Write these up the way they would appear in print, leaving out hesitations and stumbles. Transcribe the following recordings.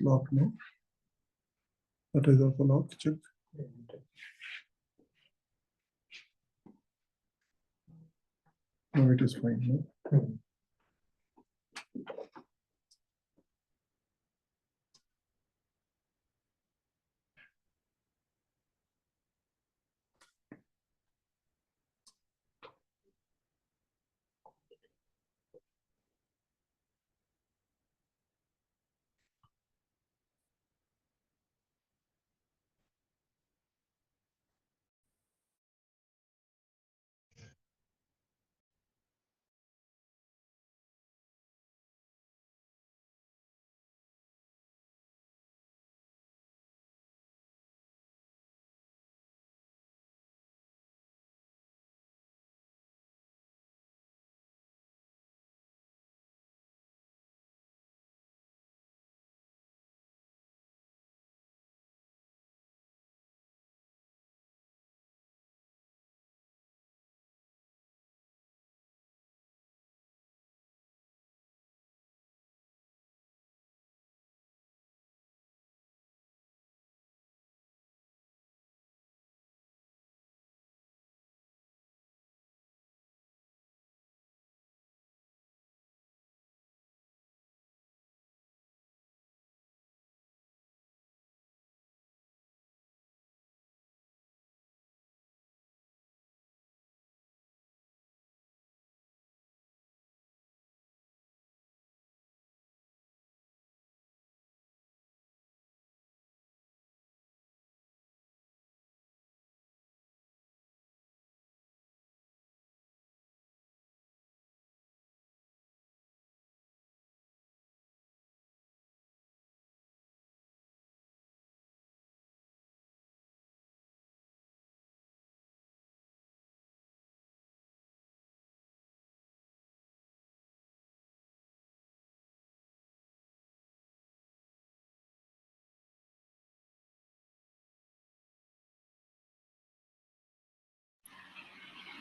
Lock, no? That is also lock, check. No, it is fine, no?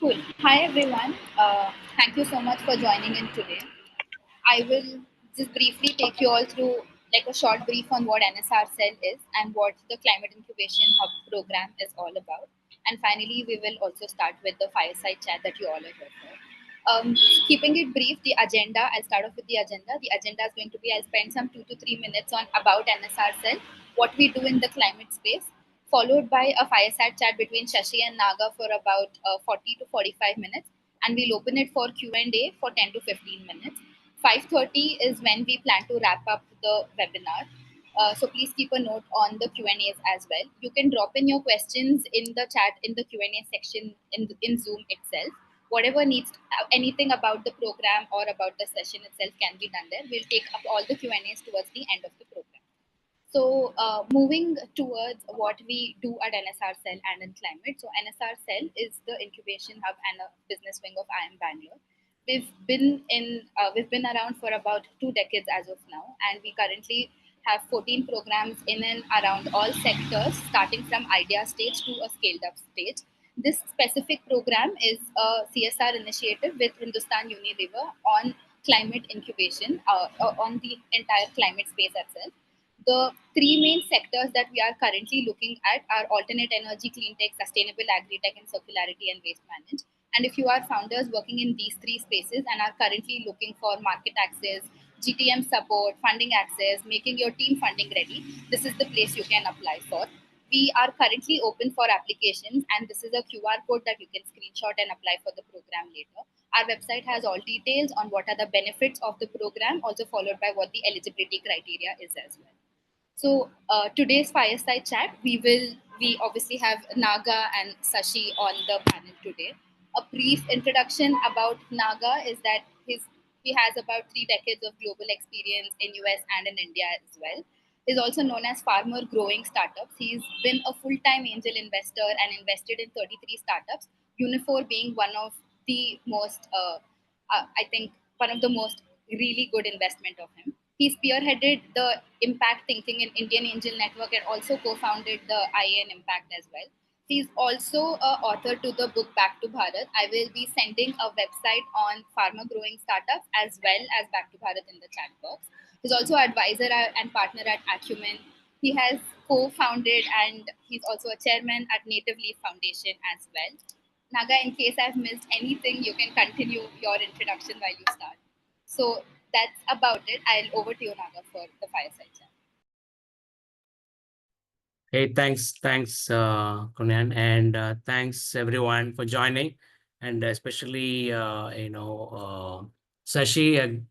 Cool. Hi everyone. Thank you so much for joining in today. I will just briefly take you all through like a short brief on what NSRCEL is and what the Climate Incubation Hub program is all about. And finally, we will also start with the fireside chat that you all are here for. Keeping it brief, the agenda, I'll start off with the agenda. The agenda is going to be, I'll spend some 2 to 3 minutes on about NSRCEL, what we do in the climate space, followed by a fireside chat between Shashi and Naga for about 40 to 45 minutes. And we'll open it for Q&A for 10 to 15 minutes. 5:30 is when we plan to wrap up the webinar. So please keep a note on the Q&As as well. You can drop in your questions in the chat in the Q&A section in Zoom itself. Whatever needs, anything about the program or about the session itself can be done there. We'll take up all the Q&As towards the end of the program. So moving towards what we do at NSRCEL and in climate. So NSRCEL is the incubation hub and a business wing of IIM Bangalore. We've been around for about 2 decades as of now, and we currently have 14 programs in and around all sectors, starting from idea stage to a scaled up stage. This specific program is a CSR initiative with Hindustan Unilever on climate incubation, on the entire climate space itself. The three main sectors that we are currently looking at are alternate energy, clean tech, sustainable agri-tech, and circularity and waste management. And if you are founders working in these three spaces and are currently looking for market access, GTM support, funding access, making your team funding ready, this is the place you can apply for. We are currently open for applications, and this is a QR code that you can screenshot and apply for the program later. Our website has all details on what are the benefits of the program, also followed by what the eligibility criteria is as well. So today's fireside chat, we obviously have Naga and Sashi on the panel today. A brief introduction about Naga is that he has about 3 decades of global experience in US and in India as well. He's also known as Farmer Growing Startups. He's been a full-time angel investor and invested in 33 startups, Unifor being one of the most, I think, one of the most really good investment of him. He spearheaded the impact thinking in Indian Angel Network and also co-founded the IAN Impact as well. He's also an author to the book Back to Bharat. I will be sending a website on pharma growing startups as well as Back to Bharat in the chat box. He's also an advisor and partner at Acumen. He has co-founded and he's also a chairman at Native Leaf Foundation as well. Naga, in case I've missed anything, you can continue your introduction while you start. So that's about it. I'll over to you, Naga, for the fireside chat. Hey, thanks, Kunyan, and thanks everyone for joining, and especially Shashi, an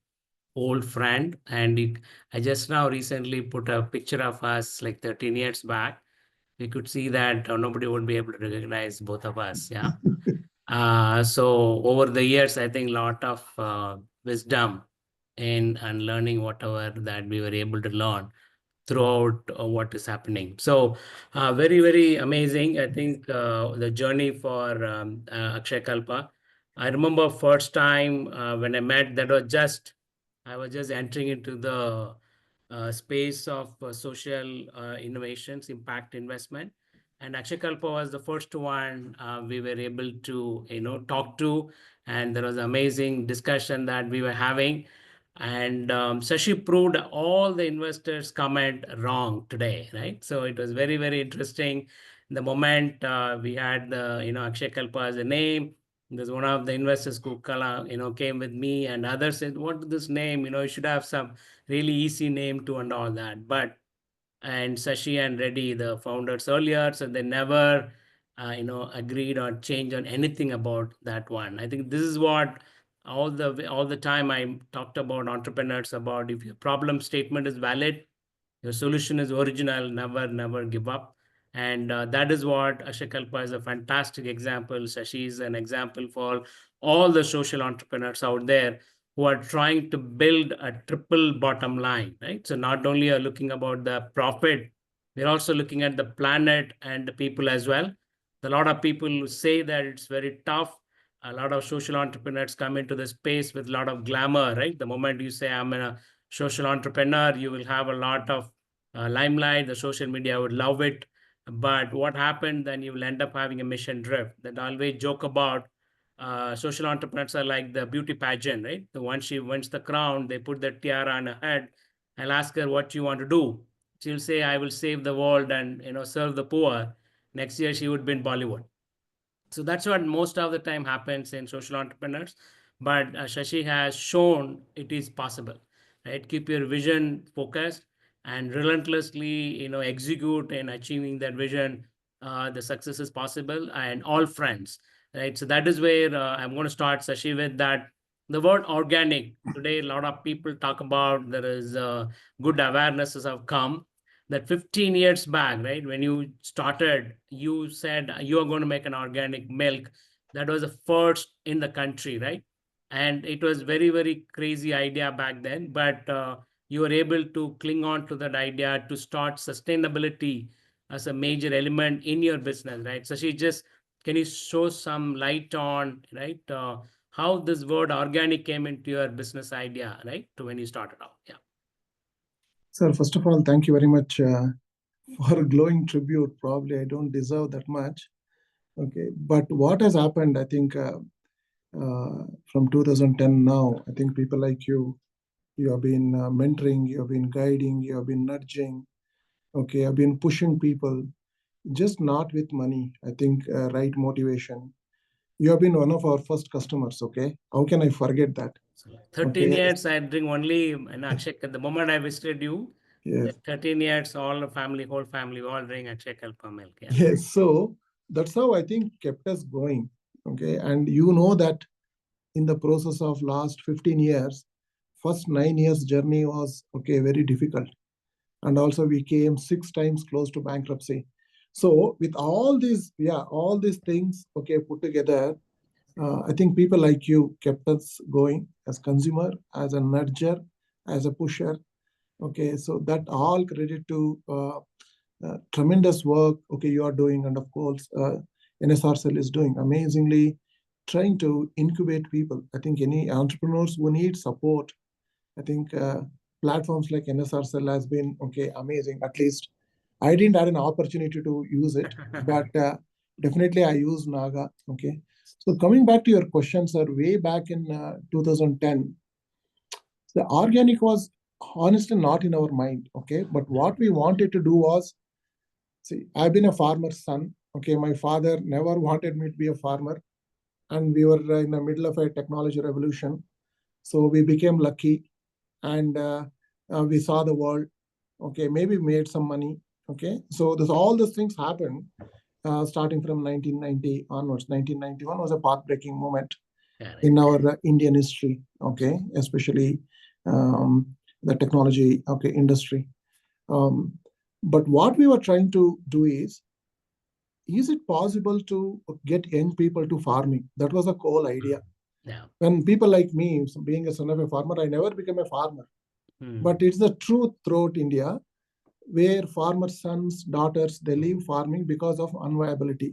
old friend, and I just now recently put a picture of us like 13 years back. We could see that nobody would be able to recognize both of us. Yeah. So over the years, I think a lot of wisdom in and learning whatever that we were able to learn throughout what is happening. So very, very amazing. I think the journey for Akshayakalpa. I remember first time when I met, I was just entering into the space of social innovations, impact investment. And Akshayakalpa was the first one we were able to, talk to. And there was amazing discussion that we were having. And Shashi proved all the investors' comment wrong today, right? So it was very, very interesting. The moment we had the, Akshayakalpa as a name, there's one of the investors who, came with me, and others said, "What is this name? You should have some really easy name to and all that." And Shashi and Reddy, the founders earlier, so they never, agreed or changed on anything about that one. I think this is what all the time I talked about entrepreneurs about. If your problem statement is valid, your solution is original, never give up. And that is what Akshayakalpa is a fantastic example. Shashi is an example for all the social entrepreneurs out there who are trying to build a triple bottom line, right? So not only are looking about the profit, we're also looking at the planet and the people as well. A lot of people say that it's very tough. A lot of social entrepreneurs come into the space with a lot of glamour, right? The moment you say I'm a social entrepreneur, you will have a lot of limelight. The social media would love it. But what happened, then you will end up having a mission drift. That I always joke about. Social entrepreneurs are like the beauty pageant, right? The once she wins the crown, they put the tiara on her head. I'll ask her what you want to do. She'll say, "I will save the world and serve the poor." Next year, she would be in Bollywood. So that's what most of the time happens in social entrepreneurs. But Shashi has shown it is possible, right? Keep your vision focused and relentlessly, execute in achieving that vision. The success is possible, and all friends, right? So that is where I'm going to start, Shashi, with that. The word organic today, a lot of people talk about. There is good awarenesses have come that 15 years back, right? When you started, you said you are going to make an organic milk. That was the first in the country, right? And it was very, very crazy idea back then, but you were able to cling on to that idea to start sustainability as a major element in your business, right? So can you show some light on, right? How this word organic came into your business idea, right? To when you started out. Yeah. Sir, first of all, thank you very much for a glowing tribute. Probably I don't deserve that much. Okay, but what has happened, I think, from 2010 now, I think people like you have been mentoring, you have been guiding, you have been nudging. Okay, I've been pushing people, just not with money. I think right motivation. You have been one of our first customers. Okay, how can I forget that? So 13 years, I drink only Akshay. The moment I visited you, yes. 13 years, whole family, we all drink Akshayakalpa milk. Yeah. Yes, so that's how I think kept us going. Okay, and you know that in the process of last 15 years, first 9 years journey was okay, very difficult. And also we came 6 times close to bankruptcy. So with all these, all these things, okay, put together, I think people like you kept us going as consumer, as a nudger, as a pusher. Okay, so that all credit to tremendous work, okay, you are doing, and of course, NSRCEL is doing amazingly, trying to incubate people. I think any entrepreneurs who need support, I think platforms like NSRCEL has been okay, amazing. At least I didn't have an opportunity to use it, but definitely I use Naga. Okay. So coming back to your question, sir, way back in 2010, the organic was honestly not in our mind. Okay. But what we wanted to do was, see, I've been a farmer's son. Okay. My father never wanted me to be a farmer. And we were in the middle of a technology revolution. So we became lucky and we saw the world. Okay. Maybe made some money. Okay. So all these things happened starting from 1990 onwards. 1991 was a path-breaking moment in our Indian history, okay, especially the technology, okay, industry. But what we were trying to do is it possible to get young people to farming? That was the whole idea. Yeah. When people like me, being a son of a farmer, I never became a farmer. But it's the truth throughout India, where farmers' sons, daughters, they leave farming because of unviability.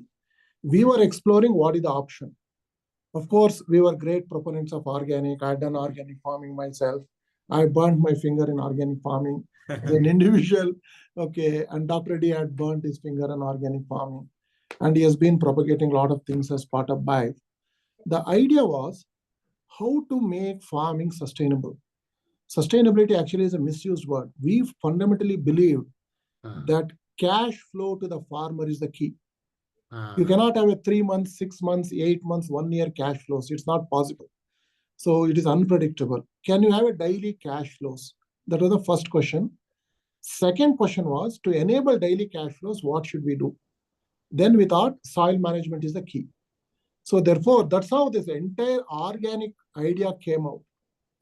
We were exploring what is the option. Of course, we were great proponents of organic. I'd done organic farming myself. I burnt my finger in organic farming as an individual. Okay, and Dr. D had burnt his finger in organic farming. And he has been propagating a lot of things as part of BIVE. The idea was how to make farming sustainable. Sustainability actually is a misused word. We fundamentally believe that cash flow to the farmer is the key. You cannot have a 3 months, 6 months, 8 months, 1 year cash flows. It's not possible. So it is unpredictable. Can you have a daily cash flows? That was the first question. Second question was, to enable daily cash flows, what should we do? Then we thought soil management is the key. So therefore, that's how this entire organic idea came out.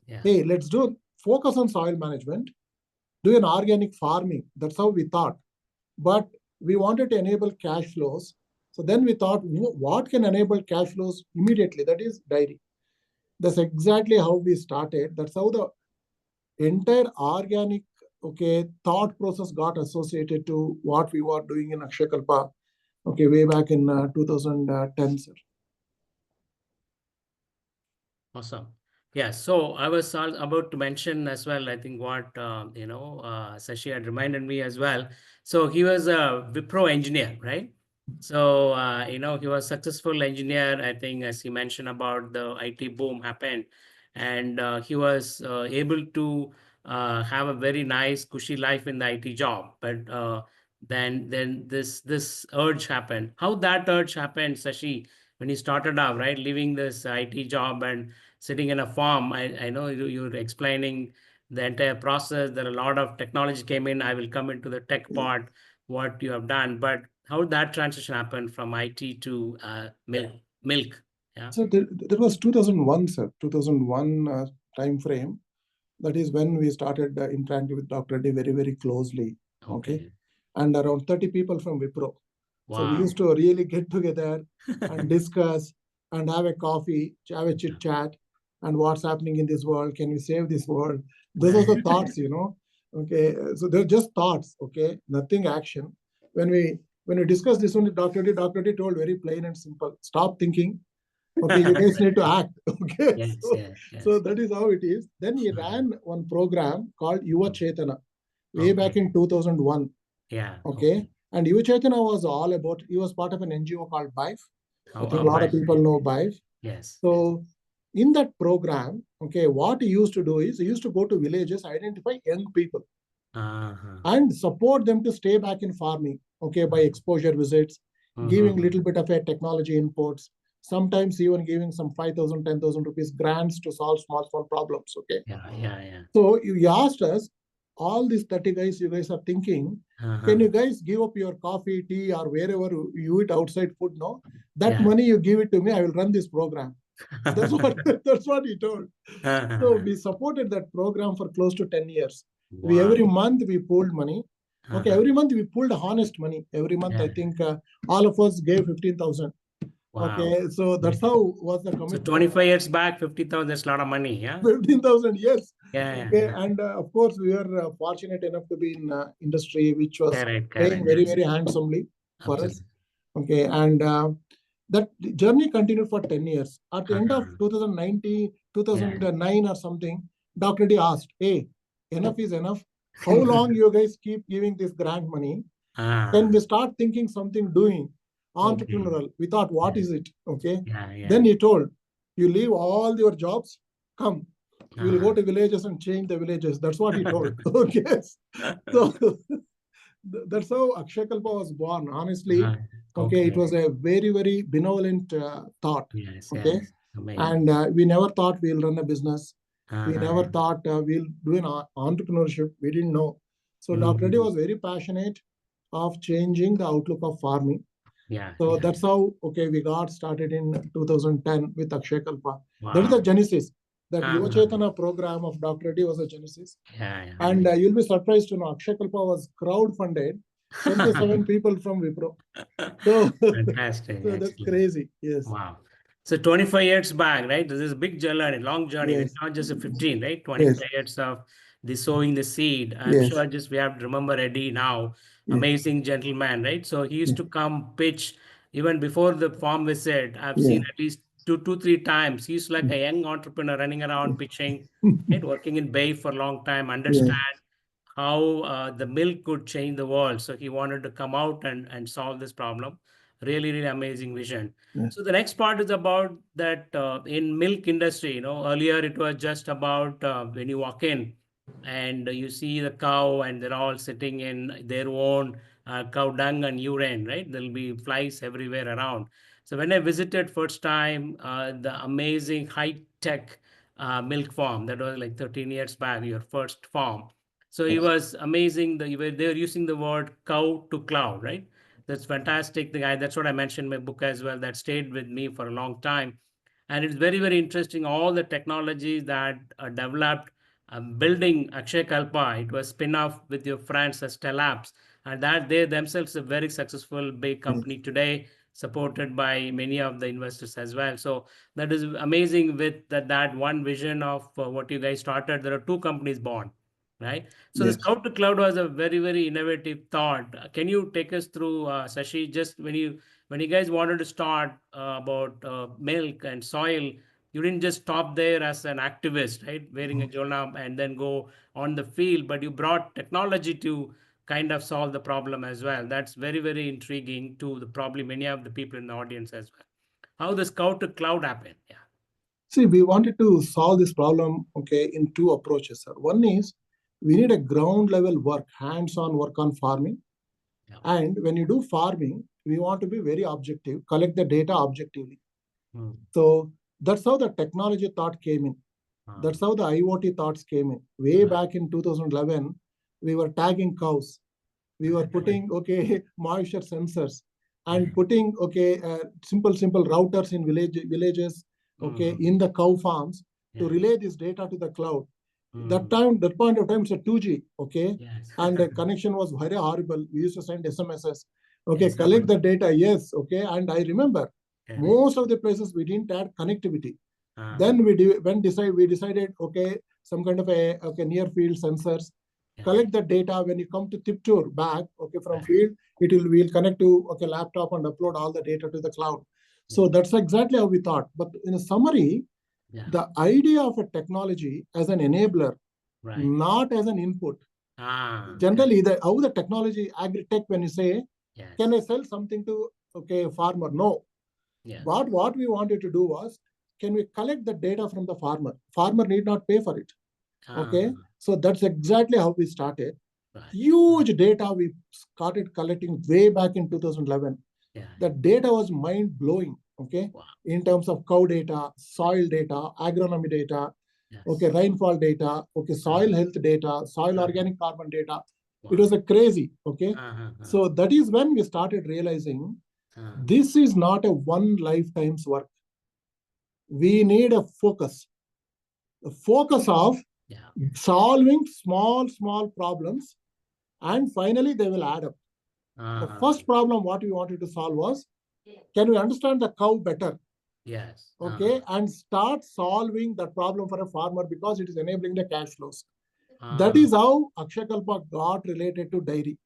Yeah. Hey, let's focus on soil management, do an organic farming. That's how we thought. But we wanted to enable cash flows. So then we thought, what can enable cash flows immediately? That is dairy. That's exactly how we started. That's how the entire organic, okay, thought process got associated to what we were doing in Akshayakalpa, okay, way back in 2010, sir. Awesome. Yeah, so I was about to mention as well, I think what, Shashi had reminded me as well. So he was a Wipro engineer, right? So, he was a successful engineer, I think, as he mentioned about the IT boom happened. And he was able to have a very nice, cushy life in the IT job. But then this urge happened. How that urge happened, Shashi, when he started out, right, leaving this IT job and sitting in a farm. I know you're explaining the entire process. There are a lot of technology came in. I will come into the tech part, what you have done. But how did that transition happen from IT to milk? Yeah. So there was 2001, sir, 2001 time frame. That is when we started interacting with Dr. D very, very closely. Okay. And around 30 people from Wipro. Wow. So we used to really get together and discuss and have a coffee, have a chit chat, and what's happening in this world. Can we save this world? Those are the thoughts, Okay. So they're just thoughts, okay? Nothing action. When we discussed this one with Dr. D told very plain and simple, stop thinking. Okay, you guys need to act. Okay. Yes, so that is how it is. Then he ran one program called Yuva Chetana way back in 2001. Yeah. Okay. And Yuva Chetana was all about, he was part of an NGO called BIVE. I think a lot of people know BIVE. Yes. So in that program, okay, what he used to do is he used to go to villages, identify young people and support them to stay back in farming, okay, by exposure visits, giving a little bit of a technology inputs, sometimes even giving some 5,000, 10,000 rupees grants to solve small problems, okay? Yeah. So you asked us, all these 30 guys, you guys are thinking, can you guys give up your coffee, tea, or wherever you eat outside food, no? That money you give it to me, I will run this program. So that's what he told. So we supported that program for close to 10 years. Wow. Every month we pooled money. Okay, every month we pulled honest money. Every month, I think all of us gave 15,000. Wow. Okay, so that's how was the commitment. So 25 years back, 50,000, that's a lot of money, yeah? 15,000, yes. Yeah. Okay, and of course, we were fortunate enough to be in industry, which was paying very, very handsomely for us. Okay, and that journey continued for 10 years. At the end of 2009 or something, Dr. D asked, hey, enough is enough. How long you guys keep giving this grant money? Then we start thinking something doing. entrepreneurial. We thought, what is it? Okay. Yeah. Then he told, you leave all your jobs, come. We will go Uh-huh. to villages and change the villages. That's what he told. Okay. So that's how Akshayakalpa was born. Honestly, Uh, okay, it okay. was a very, very benevolent thought. Yes. Okay. Amazing. And we never thought we'll run a business. We never Uh-huh. thought we'll do an entrepreneurship. We didn't know. So Dr. Reddy Mhm. was very passionate of changing the outlook of farming. Yeah. So that's how, okay, we got started in 2010 with Akshayakalpa. That is the Wow. genesis. That Yuva Uh-huh. Chetana program of Dr. Reddy was a genesis. Yeah. And you'll be surprised to know Akshayakalpa was crowd-funded, 27 people from Wipro. So, Fantastic, so that's actually. crazy. Yes. Wow. So 25 years back, right? This is a big journey, long journey. Yes. It's not just a 15, right? 25 Yes. years of the sowing the seed. I'm Yes. sure just we have to remember Eddie now, Yes. amazing gentleman, right? So he used Yes. to come pitch even before the farm visit. I've seen Yeah. at least two, 3 times. He's like a young entrepreneur running around pitching, right? Working in Bay for a long time, Yeah. understand how the milk could change the world. So he wanted to come out and solve this problem. Really amazing vision. Yeah. So the next part is about that in milk industry, earlier it was just about when you walk in and you see the cow and they're all sitting in their own cow dung and urine, right? There'll be flies everywhere around. So when I visited first time, the amazing high tech milk farm that was like 13 years back, your first farm. So it Yes. was amazing. They were using the word cow to cloud, right? That's fantastic. That's what I mentioned in my book as well. That stayed with me for a long time. And it's very interesting. All the technologies that are developed, building Akshay Kalpa, it was spin-off with your friends at Labs. And that they themselves a very successful big Yes. company today, supported by many of the investors as well. So that is amazing with that one vision of what you guys started. There are two companies born, right? So the Yes. Scout to Cloud was a very innovative thought. Can you take us through, Shashi, just when you guys wanted to start about milk and soil, you didn't just stop there as an activist, right, wearing a jolna and then go on the field, but you brought technology to kind of solve the problem as well. That's very intriguing to the probably many of the people in the audience as well. How the Scout to Cloud happened? Yeah. See, we wanted to solve this problem, okay, in two approaches, sir. One is we need a ground level work, hands-on work on farming. Yeah. And when you do farming, we want to be very objective, collect the data objectively. So that's how the technology thought came in. That's how the IoT thoughts came in. Way back in 2011, we were tagging cows. We were putting, okay, moisture sensors and putting, okay, simple routers in villages, okay, in the cow farms to relay this data to the cloud. That point of time, it's a 2G, okay, Yes. and the connection was very horrible. We used to send SMSs, okay, Yes, collect the data, yes, okay, and I remember correct. most of the places we didn't add connectivity. Then we decided, okay, some kind of a near field sensors, collect the data. When you come to Tiptur back, okay, from field, we'll connect to, okay, laptop and upload all the data to the cloud. So that's exactly how we thought. But in a summary, the idea of a technology as an enabler, not as an input. Generally, how the technology agri-tech, when you say, can I sell something to, okay, a farmer? No. What we wanted to do was, can we collect the data from the farmer? Farmer need not pay for it. Okay. So that's exactly how we started. Huge data we started collecting way back in 2011. The data was mind blowing. Okay. In terms of cow data, soil data, agronomy data, okay, rainfall data, okay, soil health data, soil organic carbon data. It was a crazy. Okay. So that is when we started realizing this is not a one lifetime's work. We need a focus. The focus of solving small problems, and finally they will add up. The first problem what we wanted to solve was, can we understand the cow better? Yes. Okay, and start solving that problem for a farmer because it is enabling the cash flows. That is how Akshayakalpa got related to dairy.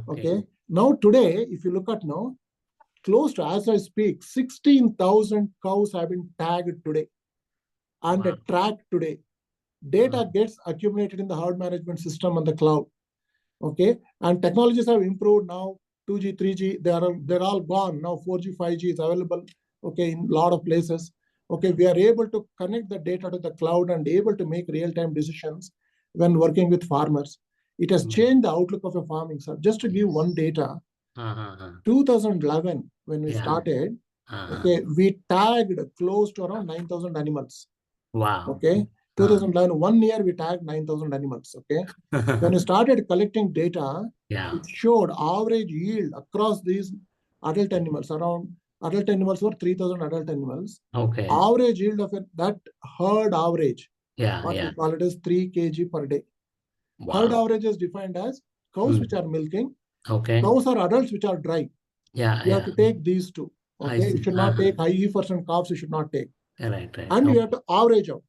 Okay. Now today, if you look at now, close to, as I speak, 16,000 cows have been tagged today and tracked today. Data gets accumulated in the herd management system on the cloud. Okay. And technologies have improved now. 2G, 3G, they're all gone. Now 4G, 5G is available, okay, in a lot of places. Okay, we are able to connect the data to the cloud and able to make real-time decisions when working with farmers. It has changed the outlook of a farming, sir. Just to give one data, 2011, when we started, okay, we tagged close to around 9,000 animals. Wow. Okay, 2011, 1 year we tagged 9,000 animals. Okay, when we started collecting data, it showed average yield across these adult animals. Around adult animals were 3,000 adult animals. Okay. Average yield of that herd average, Yeah, what yeah. we call it is 3 kg per day. Herd Wow. average is defined as cows which are milking, Okay. cows or adults which are dry. Yeah, You have to take these two. I Okay, you see. should not take high heifers and calves. You should not take, Right, right. and you have to average out.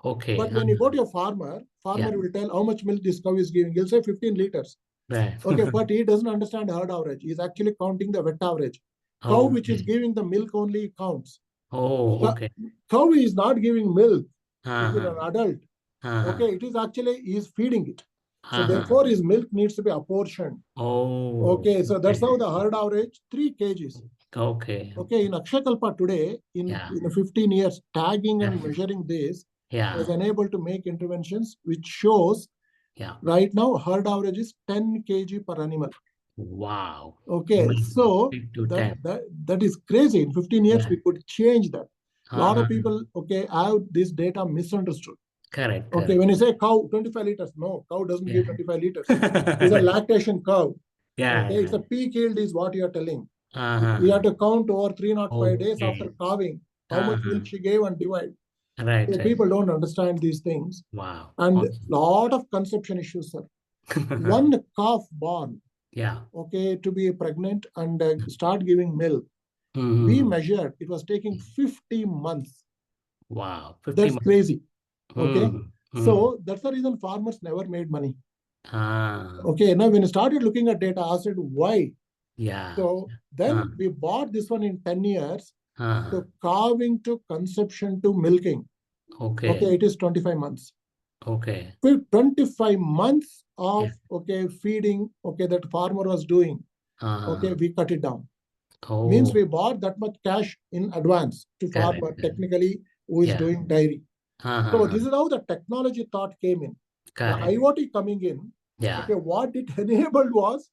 Okay. But when you go to a farmer will tell how much milk this cow is giving. He'll say 15 liters. Right. Okay, but he doesn't understand herd average. He's actually counting the wet average. Cow which is giving the milk only counts. Oh, okay. Cow is not giving milk. It is an Uh-huh. adult. Okay, it is actually, he is feeding it. So Uh-huh. therefore, his milk needs to be apportioned. Oh, Okay, so that's how the herd average 3 kgs. okay. Okay, in Akshayakalpa today, in 15 years, tagging and measuring this has enabled to make interventions which shows right now herd average is 10 kg per animal. Wow. Okay, so that is crazy. In 15 years, we could change that. A lot of people, okay, have this data misunderstood. Correct. Okay, when you say cow, 25 liters, no, cow doesn't give 25 liters. It's a lactation cow. Okay, it's a peak yield is what you are telling. We have to count over 305 days after calving, how much milk she gave and divide. Right. So people don't understand these things. Wow. And lot of conception issues, sir. One calf born, okay, to be pregnant and start giving milk, we measured, it was taking 50 months. Wow. 50 That's months. crazy. Okay. So that's the reason farmers never made money. Okay. Now, when you started looking at data, I said, why? So then we bought this one in 10 years. So calving to conception to milking. Okay. It is 25 months. Okay. 25 months of feeding, that farmer was doing. Okay, we cut it down. Means we bought that much cash in advance to farmer technically who is doing dairy. So this is how the technology thought came in. The IoT coming in. Okay, what it enabled was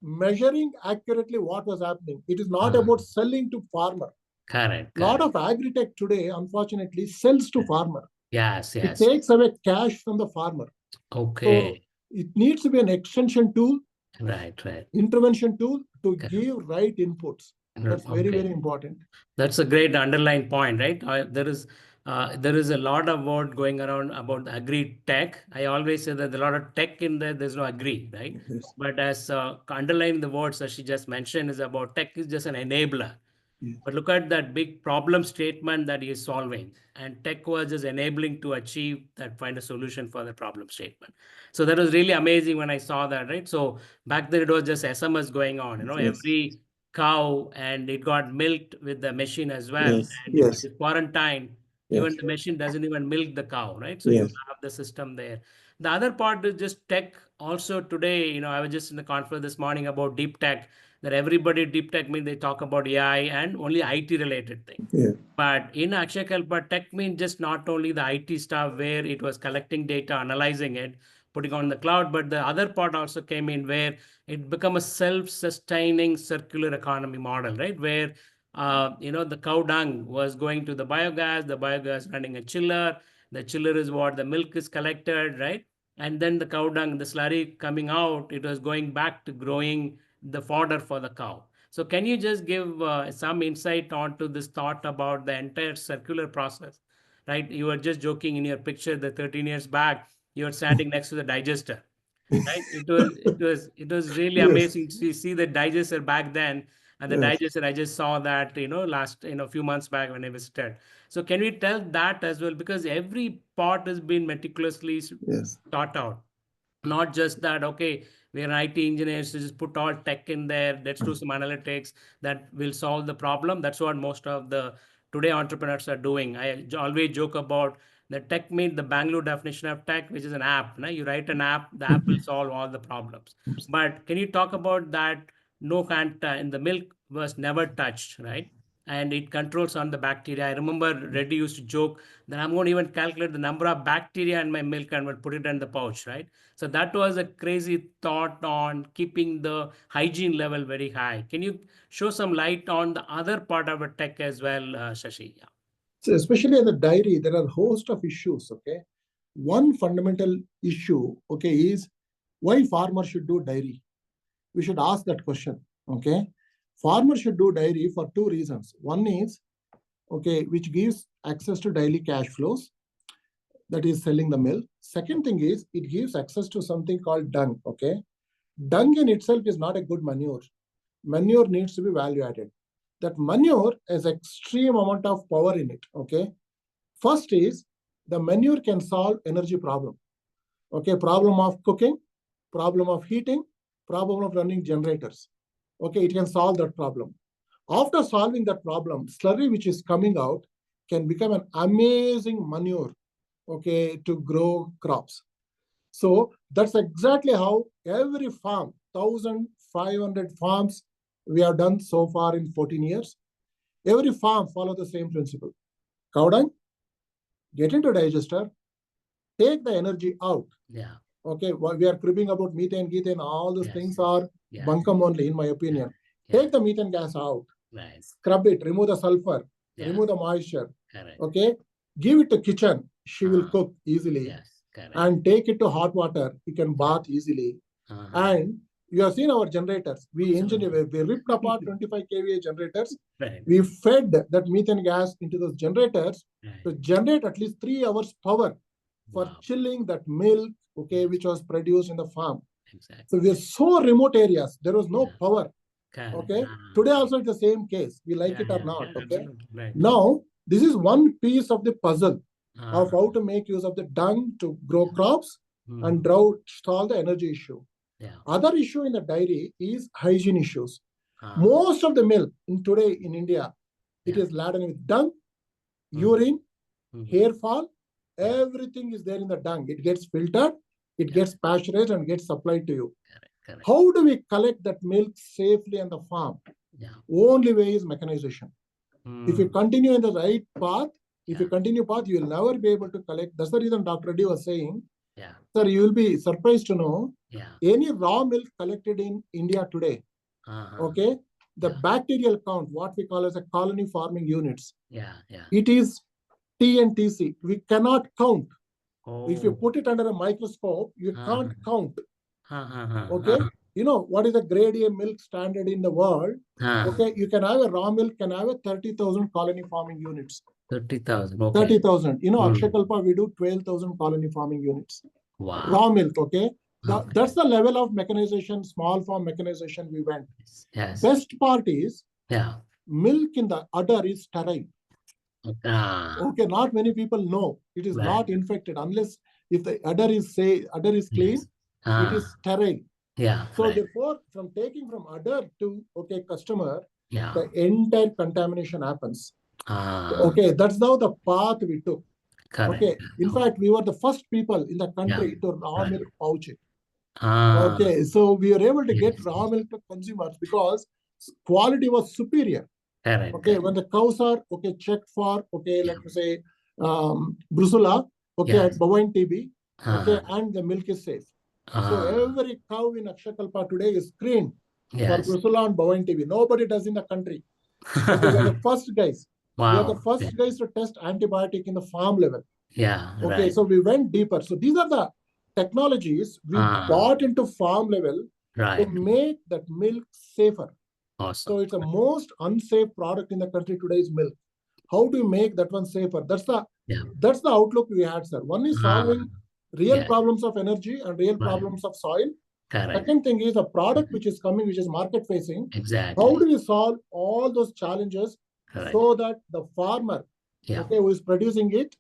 measuring accurately what was happening. It is not about selling to farmer. Correct. Lot of agri-tech today, unfortunately, sells to farmer. Yes. It takes away cash from the farmer. Okay. So it needs to be an extension tool, right, intervention tool to give right inputs. That's very, very important. That's a great underlying point, right? There is a lot of word going around about agri tech. I always say that there's a lot of tech in there. There's no agri, right? Yes. But as underlying the words that she just mentioned is about tech is just an enabler. Yes. But look at that big problem statement that he is solving, and tech was just enabling to achieve that, find a solution for the problem statement. So that was really amazing when I saw that, right? So back then it was just SMS going on, every cow, and it got milked with the machine as well. Yes. And if Yes. it is quarantine, even the machine doesn't even milk the cow, right? So you have the system there. The other part is just tech also today. I was just in the conference this morning about deep tech, that everybody deep tech means they talk about AI and only IT related thing. Yeah. But in Akshayakalpa, tech means just not only the IT stuff where it was collecting data, analyzing it, putting on the cloud, but the other part also came in where it become a self-sustaining circular economy model, right? Where the cow dung was going to the biogas running a chiller, the chiller is what the milk is collected, right? And then the cow dung, the slurry coming out, it was going back to growing the fodder for the cow. So can you just give some insight onto this thought about the entire circular process, right? You were just joking in your picture that 13 years back, you were standing next to the digester, right? It was really amazing to see the digester back then. And the digester, I just saw that, last, few months back when I visited. So can we tell that as well? Because every part has been meticulously thought out. Not just that, okay, we're IT engineers, so just put all tech in there, let's do some analytics that will solve the problem. That's what most of the today entrepreneurs are doing. I always joke about the tech means the Bangalore definition of tech, which is an app. You write an app, the app will solve all the problems. But can you talk about that no hand in the milk was never touched, right? And it controls on the bacteria. I remember Reddy used to joke that I'm going to even calculate the number of bacteria in my milk and will put it in the pouch, right? So that was a crazy thought on keeping the hygiene level very high. Can you show some light on the other part of the tech as well, Shashi? Yeah. So especially in the dairy, there are a host of issues. Okay, one fundamental issue, okay, is why farmers should do dairy. We should ask that question. Okay, farmers should do dairy for two reasons. One is, okay, which gives access to daily cash flows, that is selling the milk. Second thing is it gives access to something called dung. Okay, dung in itself is not a good manure. Manure needs to be value added. That manure has extreme amount of power in it. Okay, first is the manure can solve energy problem. Okay, problem of cooking, problem of heating, problem of running generators. Okay, it can solve that problem. After solving that problem, slurry which is coming out can become an amazing manure, okay, to grow crops. So that's exactly how every farm, 1,500 farms we have done so far in 14 years. Every farm follow the same principle. Cow dung, get into digester, take the energy out. Yeah. Okay, we are cribbing about methane, ethane, all those things are bunkum only, in my opinion. Take the methane gas out, scrub it, remove the sulfur, remove the moisture. Okay, give it to kitchen, she will cook easily. And take it to hot water, you can bath easily. And you have seen our generators. We ripped apart 25 kVA generators. We fed that methane gas into those generators to generate at least 3 hours power for chilling that milk, okay, which was produced in the farm. So we are so remote areas. There was no power. Okay. Today also it's the same case. We like it or not. Okay. Now, this is one piece of the puzzle of how to make use of the dung to grow crops and solve the energy issue. Other issue in the dairy is hygiene issues. Most of the milk today in India, it is laden with dung, urine, hair fall. Everything is there in the dung. It gets filtered, it gets pasteurized and gets supplied to you. Correct. How do we collect that milk safely on the farm? Only way is mechanization. If you continue in the right path, if you continue path, you will never be able to collect. That's the reason Dr. Reddy was saying, sir, you will be surprised to know any raw milk collected in India today, okay, the bacterial count, what we call as a colony forming units, it is TNTC. We cannot count. If you put it under a microscope, you can't count. Okay, you know what is the grade A milk standard in the world? Okay, you can have a raw milk can have a 30,000 colony forming units. 30,000. Okay. 30,000. You know, Akshayakalpa, we do 12,000 colony forming units. Wow. Raw milk. Okay. That's the level of mechanization, small farm mechanization we went. Yes. Best part is milk in the udder is sterile. Okay, not many people know it is not infected unless if the udder is clean, it is sterile. So therefore, from taking from udder to customer, the entire contamination happens. Okay, that's now the path we took. Correct. Okay, in fact, we were the first people in the country to raw milk pouch it. Okay, so we were able to get raw milk to consumers because quality was superior. Correct. Okay, when the cows are checked for let me say brucella, at bovine TB, and the milk is safe. So every cow in Akshayakalpa today is screened for brucella and bovine TB. Nobody does in the country. Okay, we are the first guys. Wow. We are the first guys to test antibiotic in the farm level. Okay, so we went deeper. So these are the technologies we brought into farm level to make that milk safer. Awesome. So it's the most unsafe product in the country today is milk. How do you make that one safer? That's the outlook we had, sir. One is solving real problems of energy and real problems of soil. Correct. Second thing is a product which is coming, which is market facing. Exactly. How do we solve all those challenges so that the farmer, who is producing it,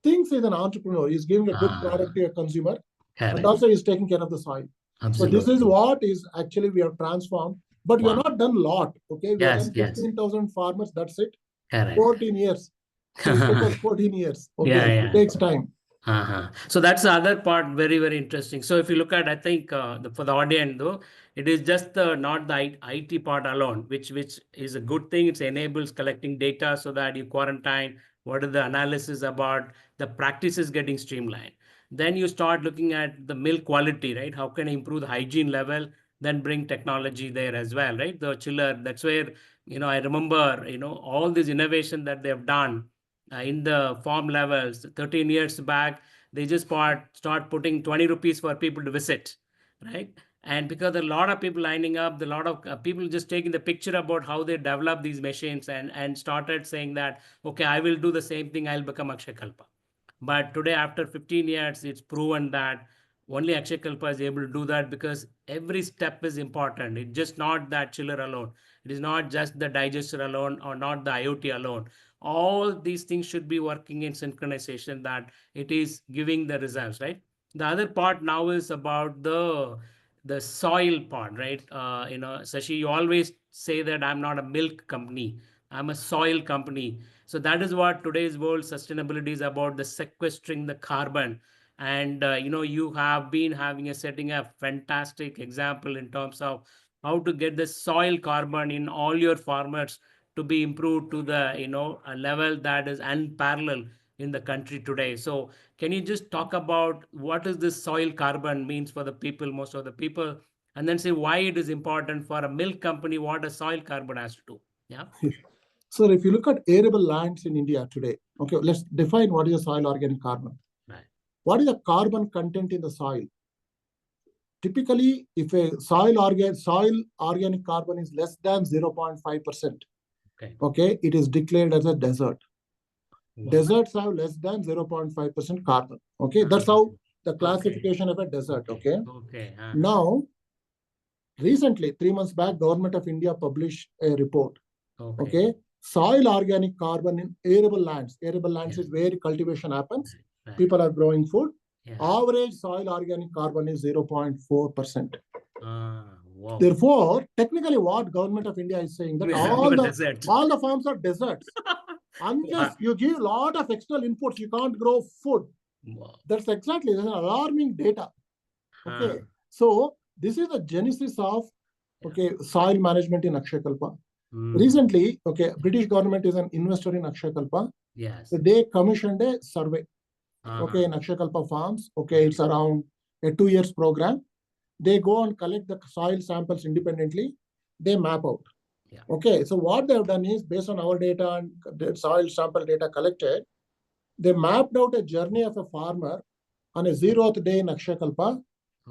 thinks he's an entrepreneur, he's giving a good product to a consumer, and also he's taking care of the soil. Absolutely. So this is what is actually we have transformed. But we have not done a lot. Okay, we have done 15,000 farmers. That's it. Correct. 14 years. So it took us 14 years. Okay, it takes time. So that's the other part, very, very interesting. So if you look at, I think for the audience though, it is just not the IT part alone, which is a good thing. It enables collecting data so that you quarantine, what are the analysis about, the practices getting streamlined. Then you start looking at the milk quality, right? How can I improve the hygiene level? Then bring technology there as well, right? The chiller, that's where, I remember, all this innovation that they have done in the farm levels 13 years back. They just start putting 20 rupees for people to visit, right? And because a lot of people lining up, a lot of people just taking the picture about how they develop these machines, and started saying that, okay, I will do the same thing, I'll become Akshakalpa. But today, after 15 years, it's proven that only Akshakalpa is able to do that, because every step is important. It's just not that chiller alone. It is not just the digester alone, or not the IoT alone. All these things should be working in synchronization, that it is giving the results, right? The other part now is about the soil part, right? Sashi, you always say that I'm not a milk company, I'm a soil company. So that is what today's world sustainability is about, the sequestering the carbon. And you have been setting a fantastic example in terms of how to get the soil carbon in all your farmers to be improved to the a level that is unparalleled in the country today. So can you just talk about what is this soil carbon means for the people, most of the people, and then say why it is important for a milk company, what a soil carbon has to do? Yeah. So if you look at arable lands in India today, okay, let's define what is a soil organic carbon. Right. What is the carbon content in the soil? Typically, if a soil organic carbon is less than 0.5%, okay, it is declared as a desert. Wow. Deserts have less than 0.5% carbon. Okay, that's how the classification of a desert. Okay. Now, recently, 3 months back, Government of India published a report. Okay. Soil organic carbon in arable lands. Arable lands is where cultivation happens. Right. People are growing food. Yeah. Average soil organic carbon is 0.4%. Wow. Therefore, technically, what Government of India is saying that all the farms are deserts. Unless you give a lot of external inputs, you can't grow food. Wow. That's an alarming data. Okay. So this is the genesis of soil management in Akshayakalpa. Recently, British government is an investor in Akshayakalpa. Yes. So they commissioned a survey. In Akshayakalpa farms. It's around a 2 years program. They go and collect the soil samples independently. They map out. Yeah. Okay, so what they have done is, based on our data and the soil sample data collected, they mapped out a journey of a farmer on a 0th day in Akshayakalpa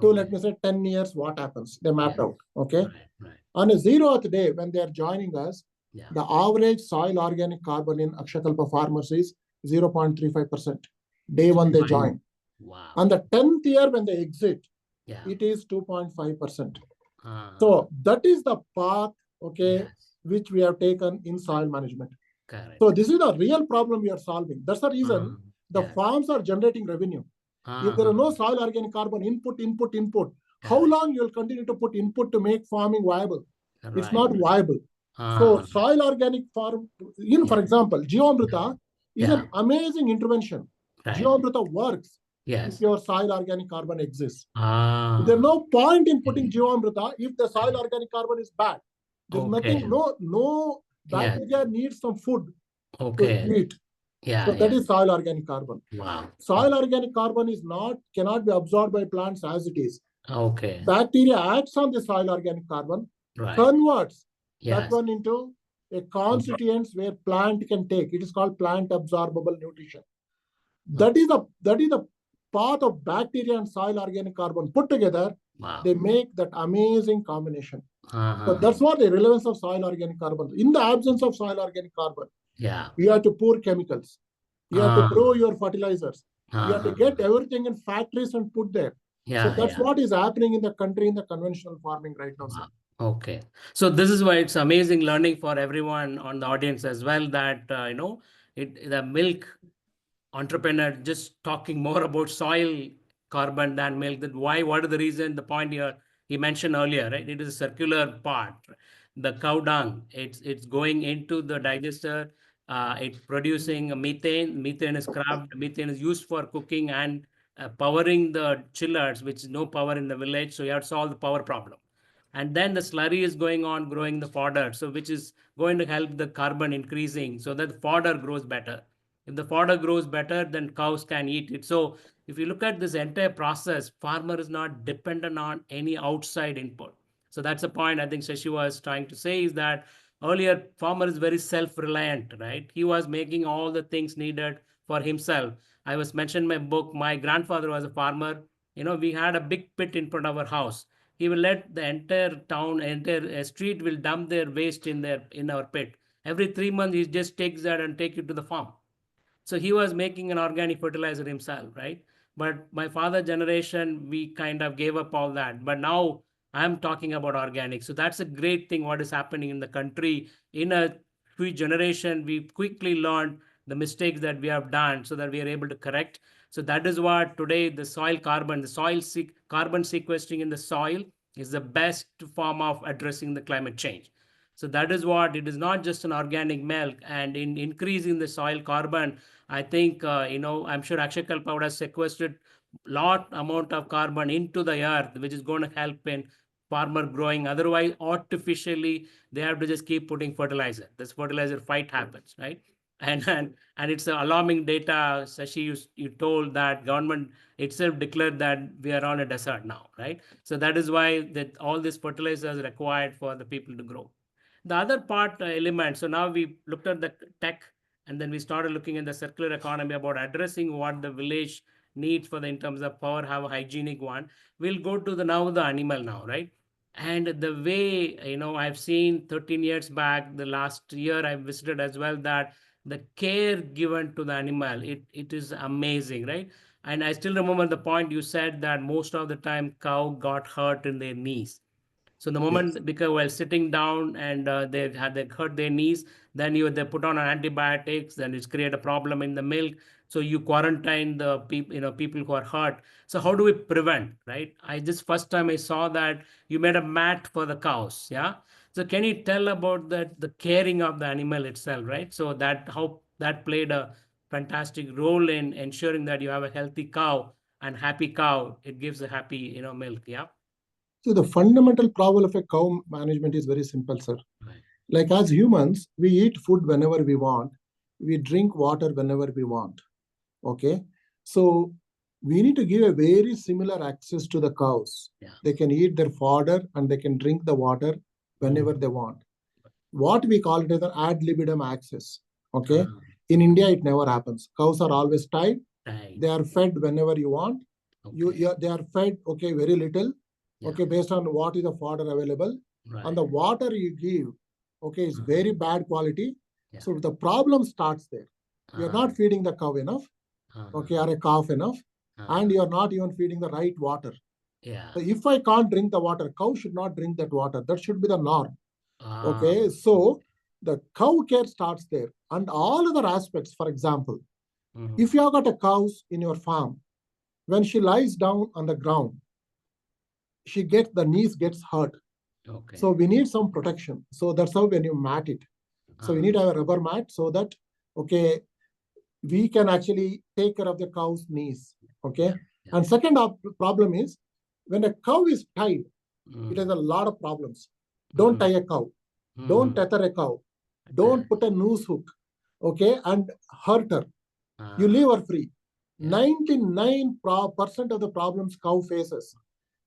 to, let me say, 10 years, what happens. They mapped out. Okay. Right. On a 0th day, when they are joining us, the average soil organic carbon in Akshayakalpa farmers is 0.35%. Day one, they join. Wow. On the 10th year, when they exit, it is 2.5%. So that is the path, which we have taken in soil management. Correct. So this is the real problem we are solving. That's the reason the farms are generating revenue. If there are no soil organic carbon input, how long you will continue to put input to make farming viable? Right. It's not viable. So soil organic farm, for example, Jeevamrita is an amazing intervention. Right. Jeevamrita works if your soil organic carbon exists. There's no point in putting Jeevamrita if the soil organic carbon is bad. There's nothing, no bacteria needs some food to eat. So that is soil organic carbon. Wow. Soil organic carbon cannot be absorbed by plants as it is. Okay. Bacteria acts on the soil organic carbon, converts that one into a constituents where plant can take. It is called plant absorbable nutrition. That is the path of bacteria and soil organic carbon put together. Wow. They make that amazing combination. So that's what the relevance of soil organic carbon. In the absence of soil organic carbon, you have to pour chemicals. You have to grow your fertilizers. You have to get everything in factories and put there. So that's what is happening in the country in the conventional farming right now. Wow. Okay. So this is why it's amazing learning for everyone on the audience as well, that, the milk entrepreneur just talking more about soil carbon than milk. That what is the reason? The point here he mentioned earlier, right? It is a circular part. The cow dung, it's going into the digester. It producing methane. Methane is scrubbed. Methane is used for cooking and powering the chillers, which is no power in the village. So you have to solve the power problem. And then the slurry is going on growing the fodder, so which is going to help the carbon increasing so that the fodder grows better. If the fodder grows better, then cows can eat it. So if you look at this entire process, farmer is not dependent on any outside input. So that's the point I think Shashi was trying to say, is that earlier farmer is very self-reliant, right? He was making all the things needed for himself. I was mentioned in my book, my grandfather was a farmer. We had a big pit in front of our house. He will let the entire town, entire street will dump their waste in our pit. Every 3 months, he just takes that and take it to the farm. So he was making an organic fertilizer himself, right? But my father generation, we kind of gave up all that. But now I'm talking about organic. So that's a great thing what is happening in the country. In a few generation, we quickly learned the mistakes that we have done so that we are able to correct. So that is what today the soil carbon, carbon sequestering in the soil is the best form of addressing the climate change. So that is what it is, not just an organic milk. And in increasing the soil carbon, I think, I'm sure Akshayakalpa would have sequestered lot amount of carbon into the earth, which is going to help in farmer growing. Otherwise, artificially, they have to just keep putting fertilizer. This fertilizer fight happens, right? And it's alarming data. Shashi, you told that government itself declared that we are on a desert now, right? So that is why that all this fertilizer is required for the people to grow. The other part element, so now we looked at the tech, and then we started looking at the circular economy about addressing what the village needs for the in terms of power, have a hygienic one. We'll go to the animal now, right? And the way, I've seen 13 years back, the last year I visited as well, that the care given to the animal, it is amazing, right? And I still remember the point you said that most of the time cow got hurt in their knees. So the Yes. moment, because while sitting down and they hurt their knees, then they put on antibiotics, then it's create a problem in the milk. So you quarantine the people, people who are hurt. So how do we prevent, right? I just first time I saw that you made a mat for the cows, yeah. So can you tell about that, the caring of the animal itself, right? So that how that played a fantastic role in ensuring that you have a healthy cow and happy cow. It gives a happy, milk, yeah. So the fundamental problem of a cow management is very simple, sir. Right. Like as humans, we eat food whenever we want, we drink water whenever we want. Okay. So we need to give a very similar access to the cows. Yeah. They can eat their fodder and they can drink the water whenever they want. What we call it as an ad libitum access. Okay. In India, it never happens. Cows are always tied. Right. They are fed whenever you want. Okay. They are fed, okay, very little. Yeah. Okay, based on what is the fodder available. Right. And the water you give, okay, is very bad quality. Yeah. So the problem starts there. You're not feeding the cow enough, okay, or a calf enough, and you're not even feeding the right water. Yeah. So if I can't drink the water, cow should not drink that water. That should be the norm. Okay, so the cow care starts there. And all other aspects, for example, if you have got a cows in your farm, when she lies down on the ground, the knees gets hurt. Okay. So we need some protection. So that's how when you mat it. So we need to have a rubber mat so that, okay, we can actually take care of the cow's knees. Okay. Yeah. And second problem is when a cow is tied, it has a lot of problems. Don't tie a cow. Don't tether a cow. Don't put a noose hook. Okay. And hurt her. You leave her free. 99% of the problems cow faces,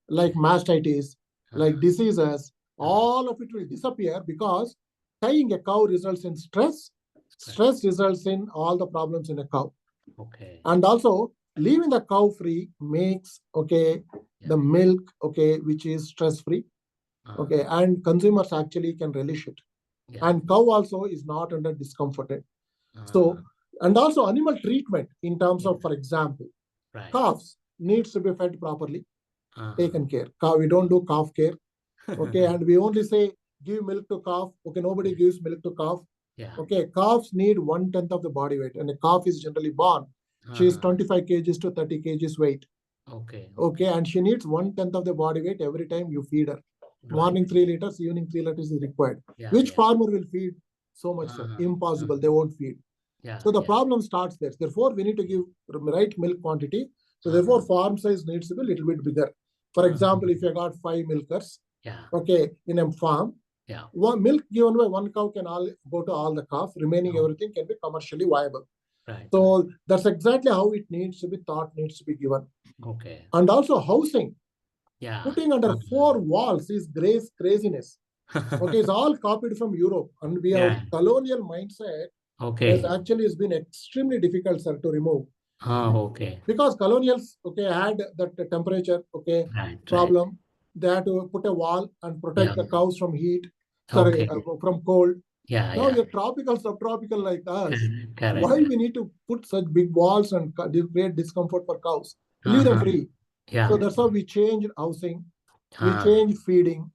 like mastitis, like diseases, all of it will disappear because tying a cow results in stress. Stress results in all the problems in a cow. Okay. And also leaving the cow free makes, okay, the milk, okay, which is stress-free. Okay. And consumers actually can relish it. And cow also is not under discomforted. So, and also animal treatment in terms of, for example, calves needs to be fed properly, taken care. Cow, we don't do calf care. Okay. And we only say give milk to calf. Okay. Nobody gives milk to calf. Yeah. Okay. Calves need 1/10 of the body weight. And a calf is generally born. She is 25 kgs to 30 kgs weight. Okay. Okay. And she needs 1/10 of the body weight every time you feed her. Right. Morning 3 liters, evening 3 liters is required. Yeah, which farmer will feed so much, sir. Impossible. They won't feed. Yeah. So the problem starts there. Therefore, we need to give right milk quantity. So therefore, farm size needs to be a little bit bigger. For example, if you got 5 milkers, okay, in a farm, one milk given by one cow can all go to all the calf. Remaining everything can be commercially viable. Right. So that's exactly how it needs to be thought, needs to be given. Okay. And also housing. Yeah. Putting under 4 walls is craziness. Okay, it's all copied from Europe, and we have colonial mindset. Okay. Has actually has been extremely difficult, sir, to remove. Okay. Because colonials, okay, had that temperature, okay, problem. They had to put a wall and protect the cows from heat, sorry, from cold. Now you're tropical, subtropical like us. Why we need to put such big walls and create discomfort for cows? Leave them free. So that's how we changed housing, we changed feeding,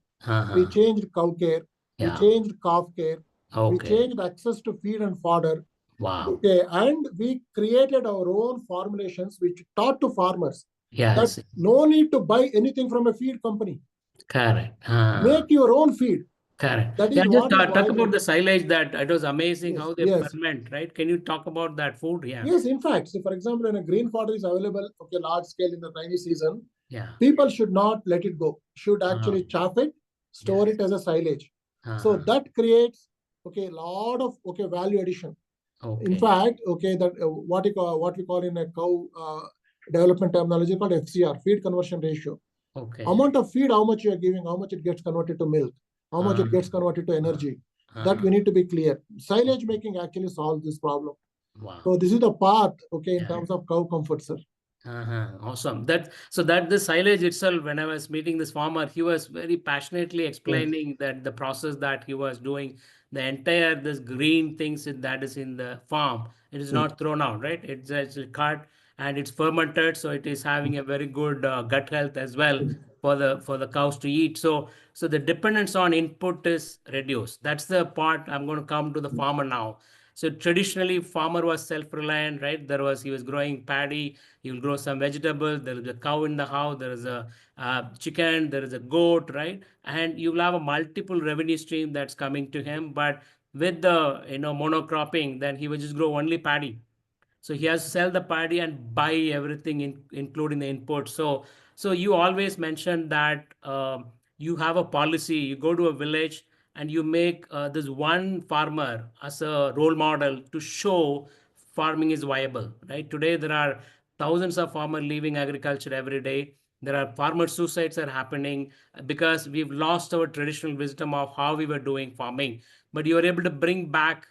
we changed cow care, we changed calf care, we changed access to feed and fodder. Wow. Okay, and we created our own formulations which taught to farmers that no need to buy anything from a feed company. Correct. Make your own feed. Correct. That is just what is talk about the silage. That it was amazing how they yes. ferment, right? Can you talk about that food? Yes, in fact, so for example, when a green fodder is available, okay, large scale in the rainy season, yeah, people should not let it go. Should actually chaff it, store it as a silage. So that creates a lot of value addition. In fact, that what we call in a cow development terminology called FCR, feed conversion ratio. Amount of feed, how much you are giving, how much it gets converted to milk, how much it gets converted to energy. That we need to be clear. Silage making actually solves this problem. Wow. So this is the path, in terms of cow comfort, sir. Awesome. So that the silage itself, when I was meeting this farmer, he was very passionately explaining that the process that he was doing, the entire this green things that is in the farm, it is not thrown out, right? It's actually cut and it's fermented, so it is having a very good gut health as well for the cows to eat. So the dependence on input is reduced. That's the part I'm going to come to the farmer now. So traditionally, farmer was self-reliant, right? He was growing paddy. He will grow some vegetables. There is a cow in the house. There is a chicken. There is a goat, right? And you will have a multiple revenue stream that's coming to him. But with the monocropping, then he will just grow only paddy. So he has to sell the paddy and buy everything, including the input. So you always mentioned that you have a policy. You go to a village and you make this one farmer as a role model to show farming is viable, right? Today there are thousands of farmers leaving agriculture every day. There are farmer suicides are happening because we've lost our traditional wisdom of how we were doing farming. But you are able to bring back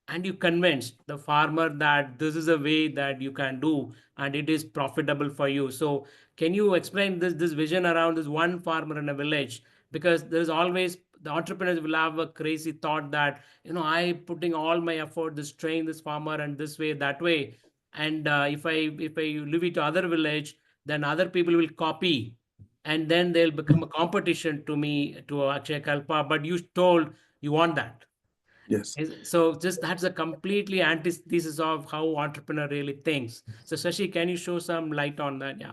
and you convinced the farmer that this is a way that you can do and it is profitable for you. So can you explain this vision around this one farmer in a village? Because there is always the entrepreneurs will have a crazy thought that I putting all my effort, this train this farmer and this way that way, and if I leave it to other village, then other people will copy and then they'll become a competition to me, to Akshayakalpa. But you told you want that. Yes. So just that's a completely antithesis of how entrepreneur really thinks. So Shashi, can you show some light on that? Yeah.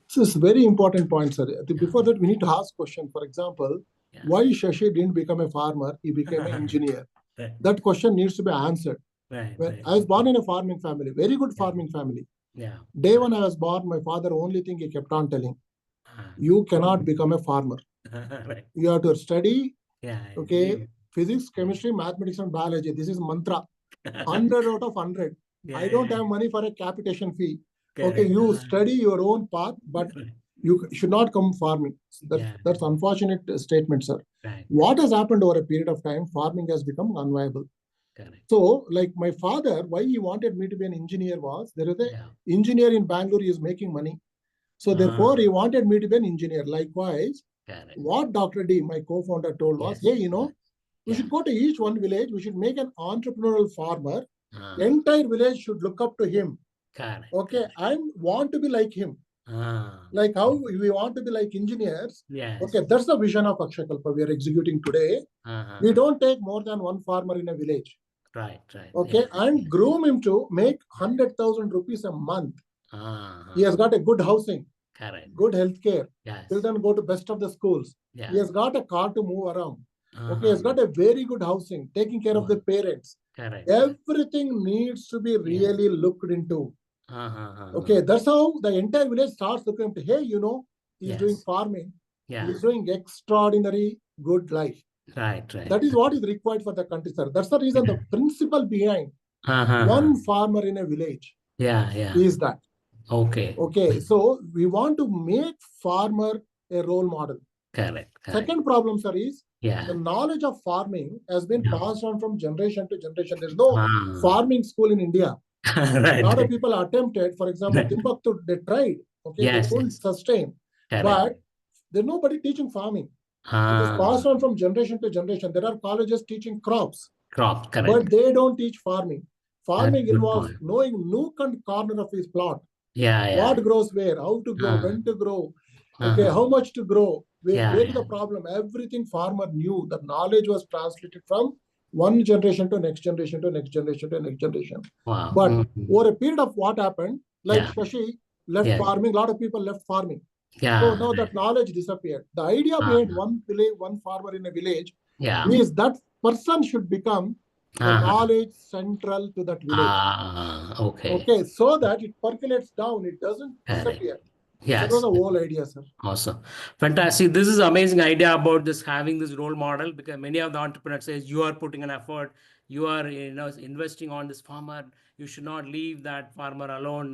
So it's a very important point, sir. Before that, we need to ask question. For example, why Shashi didn't become a farmer? He became an engineer. That question needs to be answered. I was born in a farming family, very good farming family. Day one I was born, my father only thing he kept on telling, you cannot become a farmer. You have to study, physics, chemistry, mathematics, and biology. This is mantra. 100 out of 100. I don't have money for a capitation fee. Okay, you study your own path, but you should not come farming. That's unfortunate statement, sir. What has happened over a period of time, farming has become unviable. So, like my father, why he wanted me to be an engineer was, there is an engineer in Bangalore, he is making money. So therefore, he wanted me to be an engineer. Likewise, what Dr. D, my co-founder, told was, hey, we should go to each one village, we should make an entrepreneurial farmer. Entire village should look up to him. Okay, I want to be like him. Like how we want to be like engineers. Okay, that's the vision of Akshayakalpa we are executing today. We don't take more than one farmer in a village. Okay, and groom him to make 100,000 rupees a month. He has got a good housing, good healthcare. Children go to best of the schools. He has got a car to move around. Okay, he's got a very good housing, taking care of the parents. Correct. Everything needs to be really looked into. Okay, that's how the entire village starts looking up to, hey, you know, he's doing farming. He's doing extraordinary good life. Right. That is what is required for the country, sir. That's the reason, the principle behind one farmer in a village is that. Okay, so we want to make farmer a role model. Correct. Second problem, sir, is the knowledge of farming has been passed on from generation to generation. There's no farming school in India. A lot of people attempted, for example, Timbuktu, they tried, okay, they couldn't sustain. But there's nobody teaching farming. It is passed on from generation to generation. There are colleges teaching crops, but they don't teach farming. Farming involves knowing nook and corner of his plot. What grows where, how to grow, when to grow, okay, how much to grow, where is the problem. Everything farmer knew. The knowledge was translated from one generation to next generation to next generation to next generation. But over a period of what happened, like Shashi left farming, a lot of people left farming. So now that knowledge disappeared. The idea behind one village, one farmer in a village is that person should become the knowledge central to that village. Okay, so that it percolates down, it doesn't disappear. That was the whole idea, sir. Awesome. Fantastic. This is amazing idea about this having this role model, because many of the entrepreneurs says you are putting an effort, you are investing on this farmer, you should not leave that farmer alone,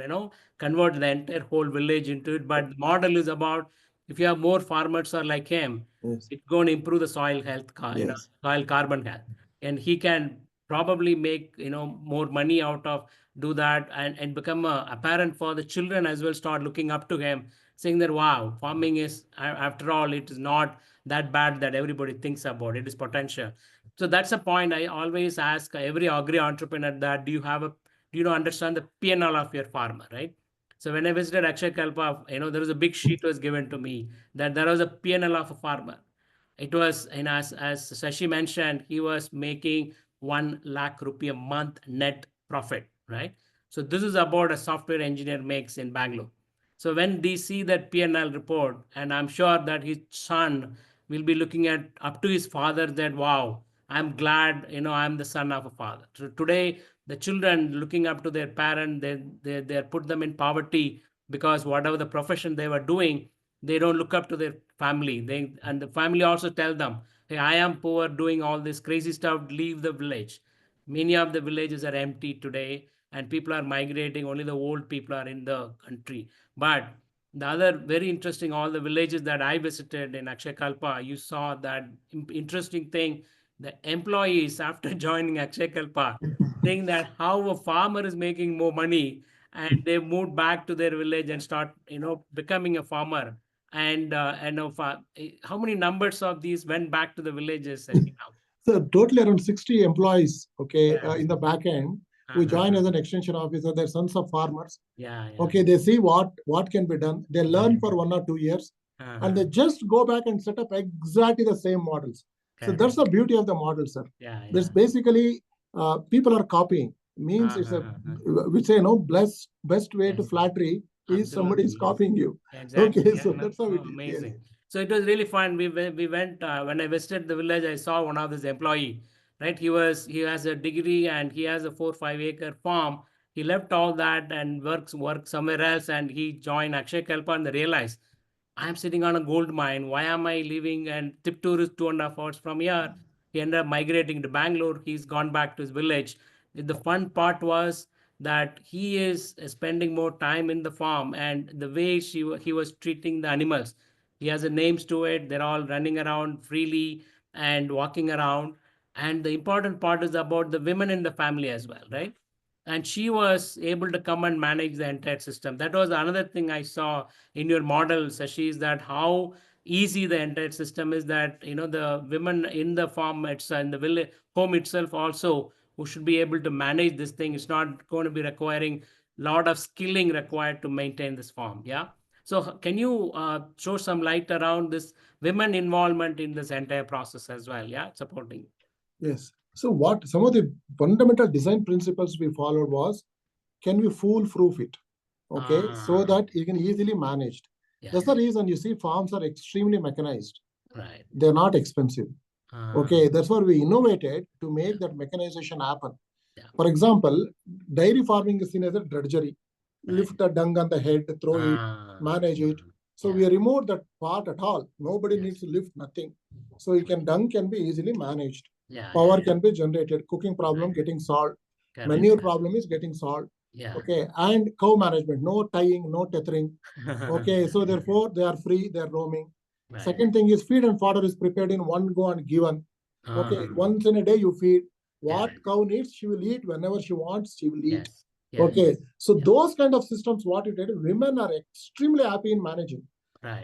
convert the entire whole village into it. But the model is about, if you have more farmers are like him, it's going to improve the soil health, soil carbon health, and he can probably make more money out of do that, and become apparent for the children as well, start looking up to him, saying that wow, farming is, after all, it is not that bad that everybody thinks about. It is potential. So that's a point I always ask every agri entrepreneur, that do you understand the P&L of your farmer, right? So when I visited Akshayakalpa, there was a big sheet was given to me that there was a P&L of a farmer. It was, as Shashi mentioned, he was making 1 lakh rupee a month net profit, right? So this is about a software engineer makes in Bangalore. So when they see that P&L report, and I'm sure that his son will be looking at up to his father, that wow, I'm glad, I'm the son of a father. So today, the children looking up to their parent, they put them in poverty because whatever the profession they were doing, they don't look up to their family. And the family also tell them, hey, I am poor doing all this crazy stuff, leave the village. Many of the villages are empty today, and people are migrating. Only the old people are in the country. But the other very interesting, all the villages that I visited in Akshayakalpa, you saw that interesting thing. The employees, after joining Akshayakalpa, saying that how a farmer is making more money, and they moved back to their village and start, becoming a farmer. And how many numbers of these went back to the villages? So totally around 60 employees, okay, in the back end, who join as an extension officer. They're sons of farmers. Okay, they see what can be done. They learn for 1 or 2 years, and they just go back and set up exactly the same models. So that's the beauty of the model, sir. There's basically people are copying. Means it's we say best way to flattery is somebody is copying you. Exactly. Okay, so that's how it is. Amazing. Yes. So it was really fun. We went when I visited the village, I saw one of this employee, right? He has a degree and he has a 4-5 acre farm. He left all that and worked somewhere else, and he joined Akshayakalpa, and they realized, I'm sitting on a gold mine. Why am I leaving? And Tiptur is 2.5 hours from here. He ended up migrating to Bangalore. He's gone back to his village. The fun part was that he is spending more time in the farm, and the way he was treating the animals. He has a names to it. They're all running around freely and walking around. And the important part is about the women in the family as well, right? And she was able to come and manage the entire system. That was another thing I saw in your model, Sashi, is that how easy the entire system is, that the women in the farm itself, in the village home itself also, who should be able to manage this thing. It's not going to be requiring a lot of skilling required to maintain this farm. Yeah. So can you show some light around this women involvement in this entire process as well? Yeah, supporting. Yes. So what some of the fundamental design principles we followed was, can we foolproof it? Okay, so that you can easily managed. That's the reason you see farms are extremely mechanized. Right. They're not expensive. Okay, that's why we innovated to make that mechanization happen. Yeah. For example, dairy farming is seen as a drudgery. Lift the dung on the head, throw it, manage it. So we removed that part at all. Nobody needs to lift nothing. So dung can be easily managed. Power can be generated. Cooking problem getting solved. Manure problem is getting solved. Okay, and cow management, no tying, no tethering. Okay, so therefore they are free, they are roaming. Second thing is feed and fodder is prepared in one go and given. Okay, once in a day you feed. What cow needs, she will eat. Whenever she wants, she will eat. Okay, so those kind of systems, what you did, women are extremely happy in managing.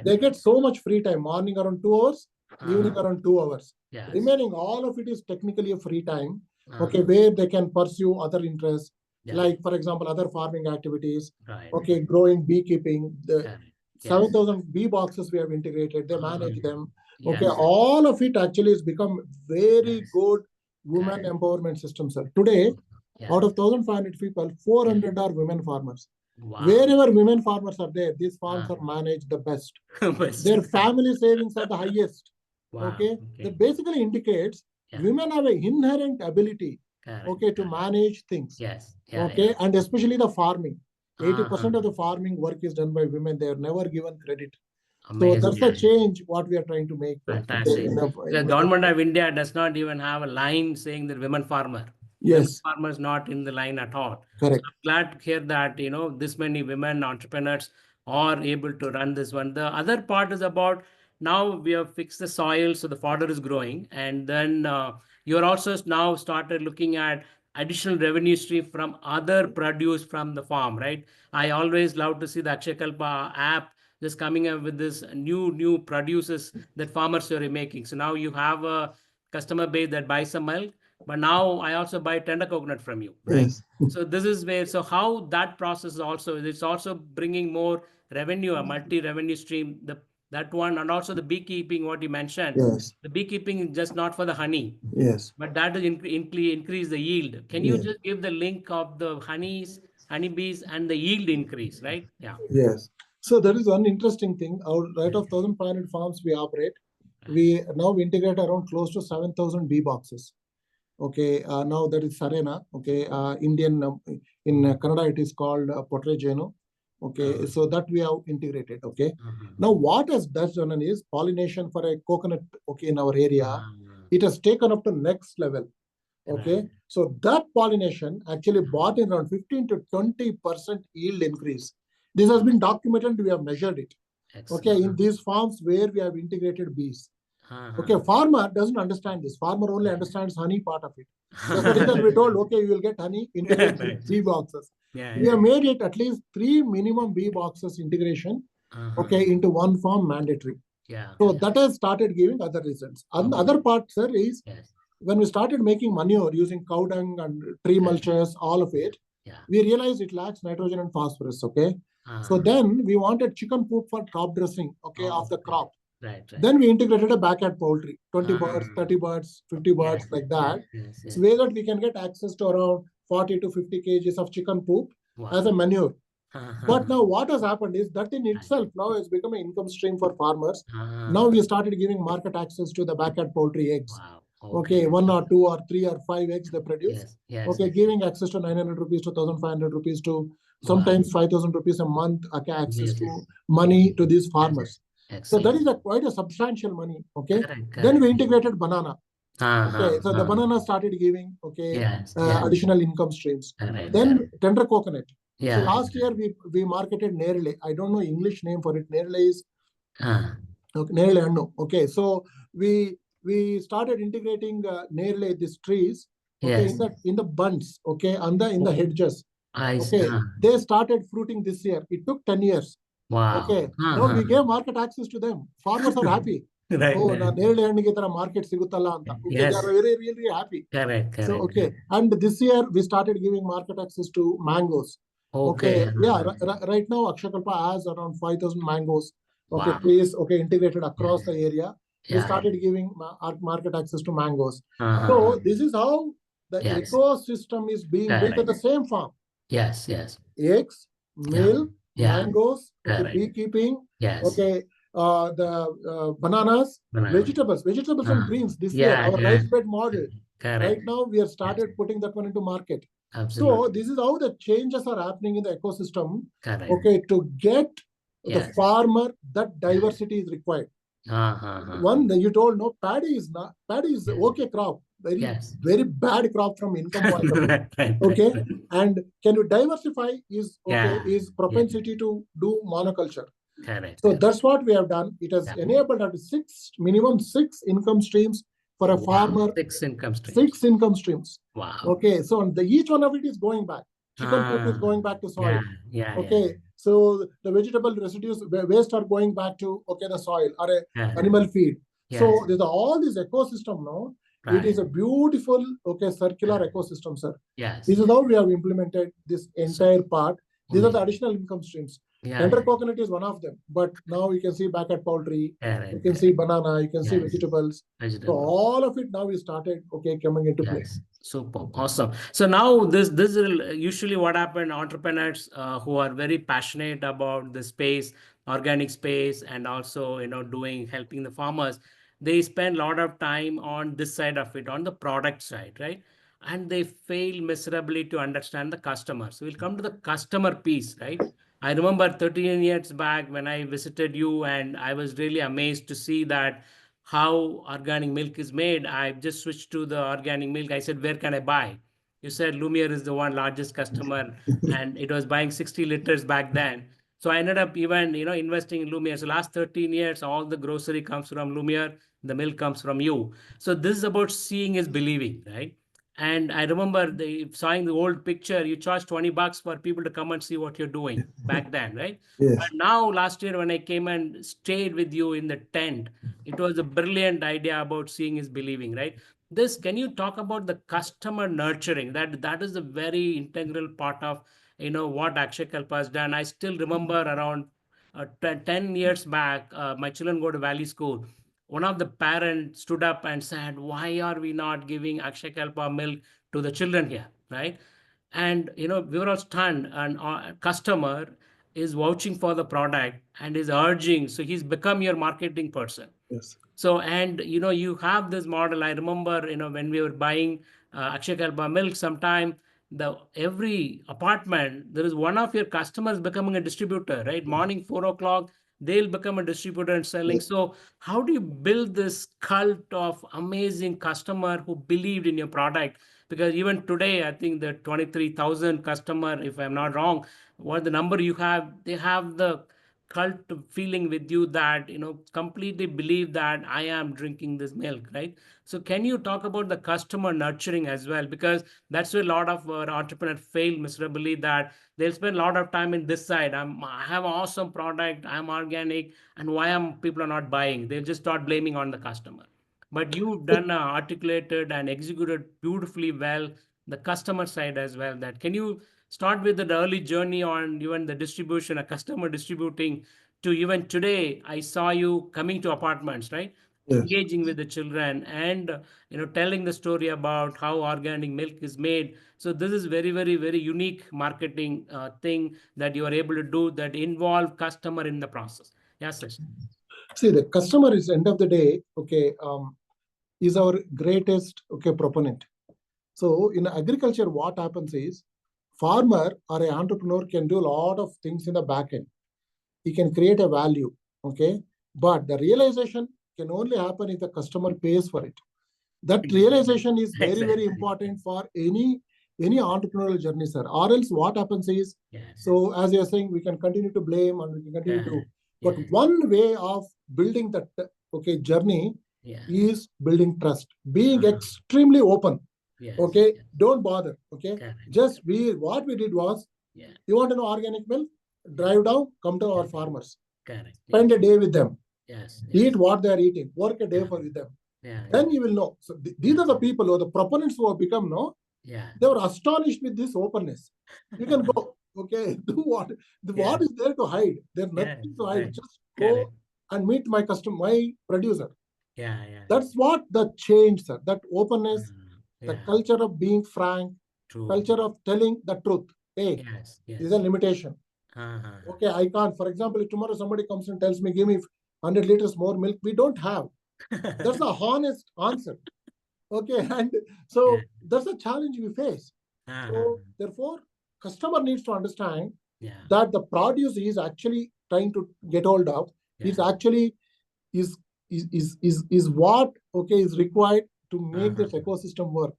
They get so much free time, morning around 2 hours, evening around 2 hours. Remaining, all of it is technically a free time, okay, where they can pursue other interests, like, for example, other farming activities, okay, growing, beekeeping, the 7,000 bee boxes we have integrated, they manage them. Okay, all of it actually has become very good women empowerment system, sir. Today, out of 1,500 people, 400 are women farmers. Wherever women farmers are there, these farms are managed the best. Their family savings are the highest. Okay, that basically indicates women have an inherent ability, okay, to manage things. Okay, and especially the farming. 80% of the farming work is done by women. They are never given credit. So that's the change what we are trying to make. Fantastic. The government of India does not even have a line saying that women farmer. Yes. Women farmers not in the line at all. Correct. So I'm glad to hear that, this many women entrepreneurs are able to run this one. The other part is about now we have fixed the soil, so the fodder is growing. And then you're also now started looking at additional revenue stream from other produce from the farm, right? I always love to see the Akshayakalpa app just coming up with this new produces that farmers are making. So now you have a customer base that buys some milk, but now I also buy tender coconut from you, right? Yes. So this is where, so how that process is also, it's also bringing more revenue, a multi-revenue stream, that one, and also the beekeeping, what you mentioned. Yes. The beekeeping is just not for the honey. Yes. But that will increase the yield. Can you just give the link of the honeybees and the yield increase, right? Yeah. Yes. So there is one interesting thing. Out of 1,500 farms we operate, we now integrate around close to 7,000 bee boxes. Okay, now that is Sarena. Okay, Indian, in Kannada it is called Potrejeno. Okay, so that we have integrated. Okay, now what has done is pollination for a coconut. Okay, in our area, it has taken up to next level. Okay, so that pollination actually brought in around 15 to 20% yield increase. This has been documented. We have measured it. Okay, in these farms where we have integrated bees. Okay, farmer doesn't understand this. Farmer only understands honey part of it. That's the reason we told, okay, you will get honey, integrate bee boxes. We have made it at least 3 minimum bee boxes integration, okay, into one farm mandatory. So that has started giving other results. And the other part, sir, is when we started making manure using cow dung and tree mulches, all of it, we realized it lacks nitrogen and phosphorus. Okay, so then we wanted chicken poop for top dressing, okay, of the crop. Then we integrated a backyard poultry, 20 birds, 30 birds, 50 birds, like that. So way that we can get access to around 40 to 50 kgs of chicken poop as a manure. But now what has happened is that in itself now has become an income stream for farmers. Now we started giving market access to the backyard poultry eggs. Okay, 1 or 2 or 3 or 5 eggs they produce. Okay, giving access to 900 rupees to 1,500 rupees to sometimes 5,000 rupees a month, okay, access to money to these farmers. So that is quite a substantial money. Okay, then we integrated banana. Okay, so the banana started giving additional income streams. Then tender coconut. So last year we marketed Nerle. I don't know English name for it. Nerle is Nerle Annu. Okay, so we started integrating Nerle, these trees. Okay, in the bunds. Okay, and in the hedges. Okay, they started fruiting this year. It took 10 years. Okay, now we gave market access to them. Farmers are happy. ನೇರಳೆ ಹಣ್ಣಿಗೆ ತರ market ಸಿಗುತ್ತಲ್ಲ ಅಂತ. Okay, they are very really happy. So okay, and this year we started giving market access to mangoes. Okay, yeah, right now Akshayakalpa has around 5,000 mangoes. Okay, trees, okay, integrated across the area. We started giving market access to mangoes. So this is how the ecosystem is being built at the same farm. Eggs, milk, mangoes, okay, beekeeping, okay, the bananas, Banana. vegetables and greens this year, Yeah, our yeah. rice bed model. Correct. Right now, we have started putting that one into market. So Absolutely. this is how the changes are happening in the ecosystem. Correct. Okay, to get the Yes. farmer, that diversity is required. One, you told no, paddy is okay crop, Yes. very bad crop from income point of view. Right, Okay, right. and can you diversify is okay, Yeah, is propensity to do monoculture. Correct. So correct. that's what we have done. It has Yeah. enabled up to minimum six income streams for a Wow. farmer. 6 income streams. 6 income streams. Wow. Okay, so each one of it is going back. Chicken poop is going back to soil. Yeah, Okay, so the vegetable residues, waste are going back to the soil or animal feed. So Yes. there's all this ecosystem now. Right. It is a beautiful circular ecosystem, sir. Yes. This is how we have implemented this entire part. These are the additional income streams. Tender coconut is one of them, but now you can see back at poultry, you can see banana, you can see vegetables. So all of it now is started coming into play. Super awesome. So now this is usually what happened. Entrepreneurs who are very passionate about the space, organic space, and also doing helping the farmers, they spend a lot of time on this side of it, on the product side, right? And they fail miserably to understand the customer. So we'll come to the customer piece, right? I remember 13 years back when I visited you, and I was really amazed to see that how organic milk is made. I just switched to the organic milk. I said, where can I buy? You said Lumiere is the one largest customer, and it was buying 60 liters back then. So I ended up even investing in Lumiere. So last 13 years, all the grocery comes from Lumiere, the milk comes from you. So this is about seeing is believing, right? And I remember seeing the old picture, you charge $20 for people to come and see what you're doing back then, right? Yes. But now, last year, when I came and stayed with you in the tent, it was a brilliant idea about seeing is believing, right? Can you talk about the customer nurturing? That is a very integral part of what Akshayakalpa has done. I still remember around 10 years back, my children go to Valley School. One of the parents stood up and said, why are we not giving Akshayakalpa milk to the children here, right? And we were all stunned, and our customer is vouching for the product and is urging, so he's become your marketing person. Yes. So, and you have this model. I remember when we were buying Akshayakalpa milk, sometime every apartment there is one of your customers becoming a distributor, right? Morning 4 o'clock, they'll become a distributor and selling. Yes. So how do you build this cult of amazing customer who believed in your product? Because even today, I think the 23,000 customer, if I'm not wrong, what the number you have, they have the cult feeling with you that completely believe that I am drinking this milk, right? So can you talk about the customer nurturing as well? Because that's where a lot of entrepreneurs fail miserably, that they'll spend a lot of time in this side. I have an awesome product, I'm organic, and why am people are not buying? They'll just start blaming on the customer. But you've done articulated and executed beautifully well the customer side as well. That can you start with the early journey on even the distribution, a customer distributing, to even today? I saw you coming to apartments, right? Yes. Engaging with the children and telling the story about how organic milk is made. So this is very, very, very unique marketing thing that you are able to do that involve customer in the process. Yes, sir. See, the customer is end of the day, is our greatest proponent. So in agriculture, what happens is farmer or an entrepreneur can do a lot of things in the back end. He can create a value, but the realization can only happen if the customer pays for it. That realization is very, very important for any entrepreneurial journey, sir. Or else what happens is, so as you're saying, we can continue to blame and we can continue to, but one way of building that journey is building trust, being extremely open. Don't bother. Just what we did was, you want to know organic milk? Drive down, come to our farmers. Spend a day with them. Eat what they are eating. Work a day with them. Then you will know. So these are the people or the proponents who have become, they were astonished with this openness. You can go, do what? What is there to hide? There's nothing to hide. Just go and meet my customer, my producer. That's what the change, sir. That openness, the culture of being frank, culture of telling the truth. Hey, this is a limitation. I can't. For example, if tomorrow somebody comes and tells me, give me 100 liters more milk? We don't have. That's a honest answer. Okay, and so that's a challenge we face. So therefore, customer needs to understand that the produce he is actually trying to get hold of is actually is is what is required to make this ecosystem work,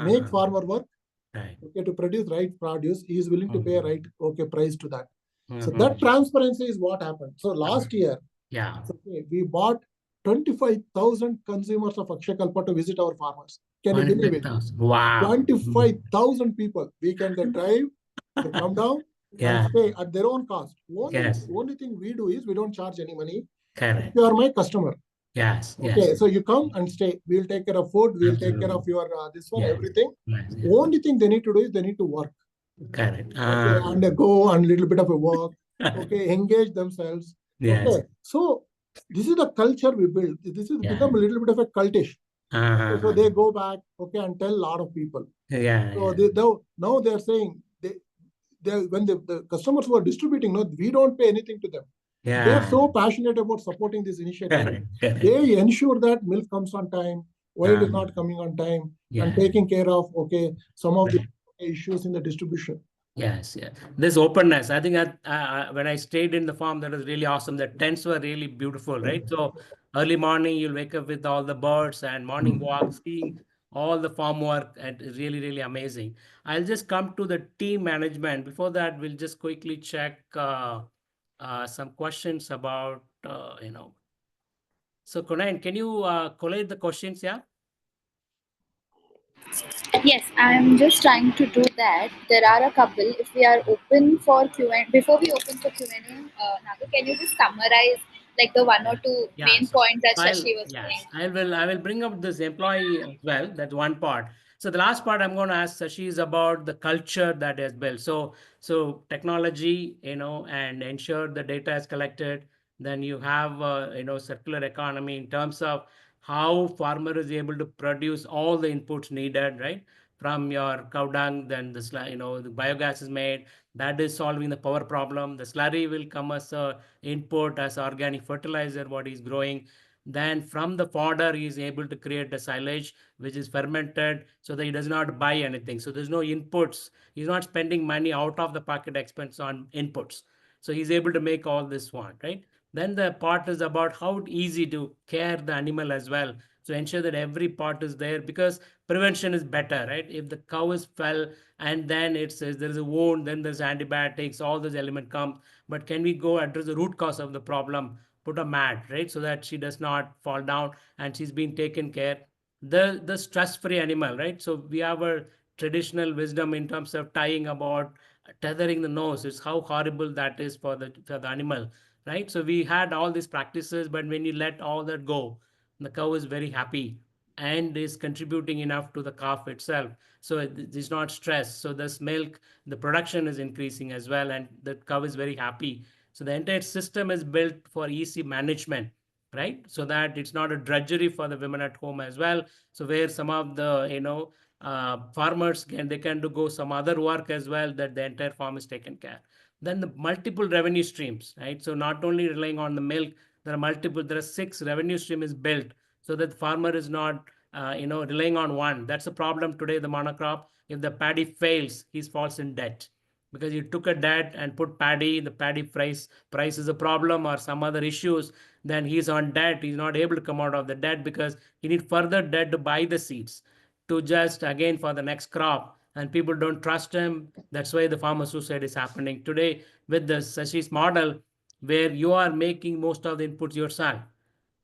make farmer work, Right. to produce right produce. He is willing to pay a right price to that. So Mhm. that transparency is what happened. So last year, Yeah. we bought 25,000 consumers of Akshayakalpa to visit our farmers. Can you believe it? 100,000. Wow. 25,000 people. Weekend they drive, they come down and Yeah. stay at their own cost. Yes. Only thing we do is we don't charge any money. Correct. You are my customer. Yes. Okay, Yes. so you come and stay. We'll take care of food. We'll take care of Absolutely. your this one, Yes. everything. Yes. Yes. Only thing they need to do is they need to work. Correct. Okay, and they go and little bit of a walk. Okay, engage themselves. Yes. Okay, so this is the culture we build. This is become a little bit of a cultish. So they go back, and tell a lot of people. Yeah. So Yeah. now they are saying when the customers who are distributing, no, we don't pay anything to them. They are Yeah. so passionate about supporting this initiative. Correct. Correct. They ensure that milk comes on time, why it is not coming on time, and Yeah. taking care of some of the Right. issues in the distribution. Yes, yeah. This openness, I think that when I stayed in the farm, that was really awesome. The tents were really beautiful, right? So early morning, you'll wake up with all the birds and morning walks, seeing all the farm work, and it's really, really amazing. I'll just come to the team management. Before that, we'll just quickly check some questions about, So Kunain, can you collate the questions, yeah? Yes, I'm just trying to do that. There are a couple. If we are open for Q&A, before we open for Q&A, Naga, can you just summarize like the one or two Yeah, main points that I'll Shashi was yes, saying? I will bring up this employee as well. That's one part. So the last part I'm going to ask Sashi is about the culture that is built. So technology, and ensure the data is collected. Then you have circular economy in terms of how farmer is able to produce all the inputs needed, right? From your cow dung, then the biogas is made. That is solving the power problem. The slurry will come as a input as organic fertilizer what is growing. Then from the fodder he is able to create a silage which is fermented so that he does not buy anything, so there's no inputs, he's not spending money out of the pocket expense on inputs, so he's able to make all this one, right? Then the part is about how easy to care the animal as well, so ensure that every part is there, because prevention is better, right? If the cow is fell and then it says there is a wound, then there's antibiotics, all those elements come, but can we go address the root cause of the problem, put a mat, right, so that she does not fall down and she's being taken care, the stress free animal, right? So we have a traditional wisdom in terms of tying about tethering the nose, is how horrible that is for the animal, right? So we had all these practices, but when you let all that go, the cow is very happy and is contributing enough to the calf itself, so it is not stressed, so this milk, the production is increasing as well, and the cow is very happy. So the entire system is built for easy management, right? So that it's not a drudgery for the women at home as well. So where some of the farmers they can do go some other work as well, that the entire farm is taken care. Then the multiple revenue streams, right? So not only relying on the milk, there are 6 revenue stream is built, so that the farmer is not relying on one. That's the problem today, the monocrop. If the paddy fails, he falls in debt because you took a debt and put paddy, the paddy price is a problem or some other issues, then he's on debt, he's not able to come out of the debt because he need further debt to buy the seeds to just again for the next crop, and people don't trust him. That's why the farmer suicide is happening today with the Sashi's model, where you are making most of the inputs yourself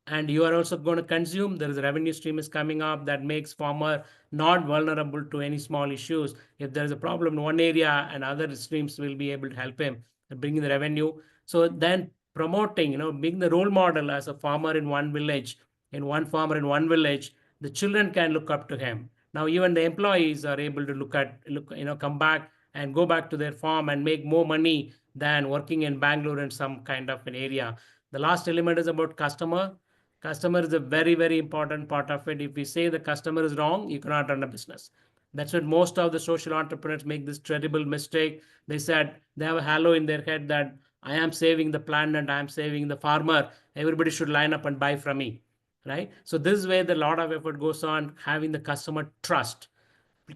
and you are also going to consume. There is a revenue stream is coming up that makes farmer not vulnerable to any small issues. If there is a problem in one area, and other streams will be able to help him bring in the revenue. So then promoting, being the role model as a farmer in one village, in one farmer in one village, the children can look up to him. Now even the employees are able to come back and go back to their farm and make more money than working in Bangalore in some kind of an area. The last element is about customer. Customer is a very, very important part of it. If we say the customer is wrong, you cannot run a business. That's what most of the social entrepreneurs make this terrible mistake. They said they have a halo in their head that I am saving the planet, I am saving the farmer. Everybody should line up and buy from me, right? So this is where the lot of effort goes on, having the customer trust.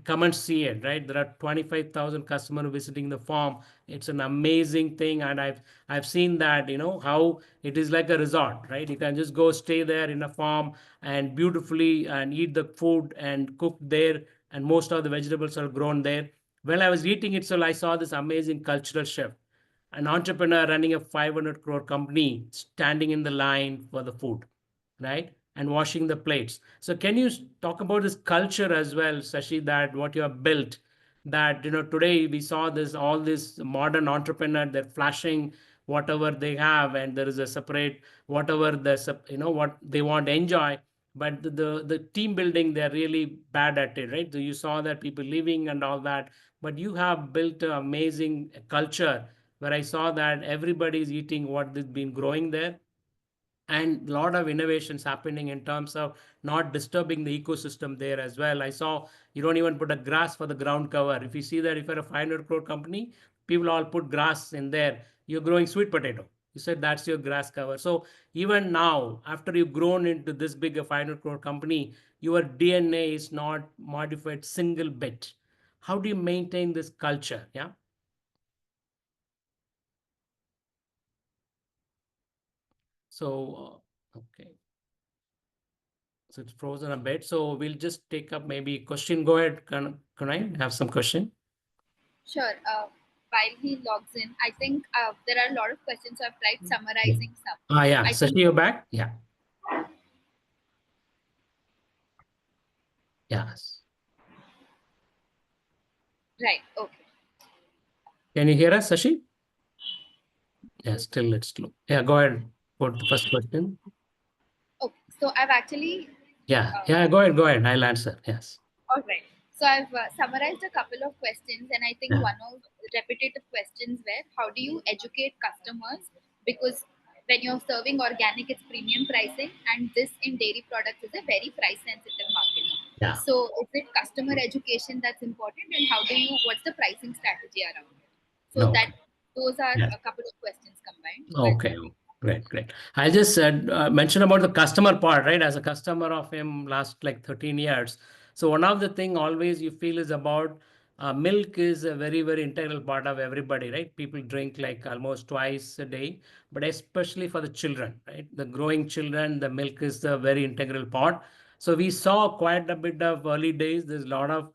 Come and see it, right? There are 25,000 customers visiting the farm. It's an amazing thing, and I've seen that, how it is like a resort, right? You can just go stay there in a farm and beautifully and eat the food and cook there, and most of the vegetables are grown there. Well, I was eating it, so I saw this amazing cultural shift. An entrepreneur running a 500 crore company standing in the line for the food, right? And washing the plates. So can you talk about this culture as well, Shashi, that what you have built, that, today we saw this, all this modern entrepreneur, they're flashing whatever they have, and there is a separate, whatever what they want to enjoy. But the team building, they're really bad at it, right? So you saw that people leaving and all that, but you have built an amazing culture where I saw that everybody is eating what has been growing there, and a lot of innovations happening in terms of not disturbing the ecosystem there as well. I saw you don't even put a grass for the ground cover. If you see that, if you're a 500 crore company, people all put grass in there. You're growing sweet potato. You said that's your grass cover. So even now, after you've grown into this big a 500 crore company, your DNA is not modified single bit. How do you maintain this culture? Yeah. So, okay. So it's frozen a bit. So we'll just take up maybe question. Go ahead. Can I have some question? Sure. While he logs in, I think there are a lot of questions. So I've tried summarizing some. Yeah. I Sashi, think you're back? Yeah. Yes. right. Okay. Can you hear us, Sashi? Yeah, still it's slow. Yeah, go ahead. For the first question. Okay. So I've actually Yeah. uh, Yeah, go ahead. Go ahead. I'll answer. Yes. all right. So I've summarized a couple of questions, and I think Yeah. one of repetitive questions were how do you educate customers? Because when you're serving organic, it's premium pricing, and this in dairy products is a very price sensitive market. Yeah. So is it customer education that's important, and how do you? What's the pricing strategy around it? So Okay. that those are Yeah. a couple of questions combined. Okay. Great. Great. I just said, mentioned about the customer part, right? As a customer of him last like 13 years. So one of the thing always you feel is about milk is a very, very integral part of everybody, right? People drink like almost twice a day, but especially for the children, right? The growing children, the milk is the very integral part. So we saw quite a bit of early days. There's a lot of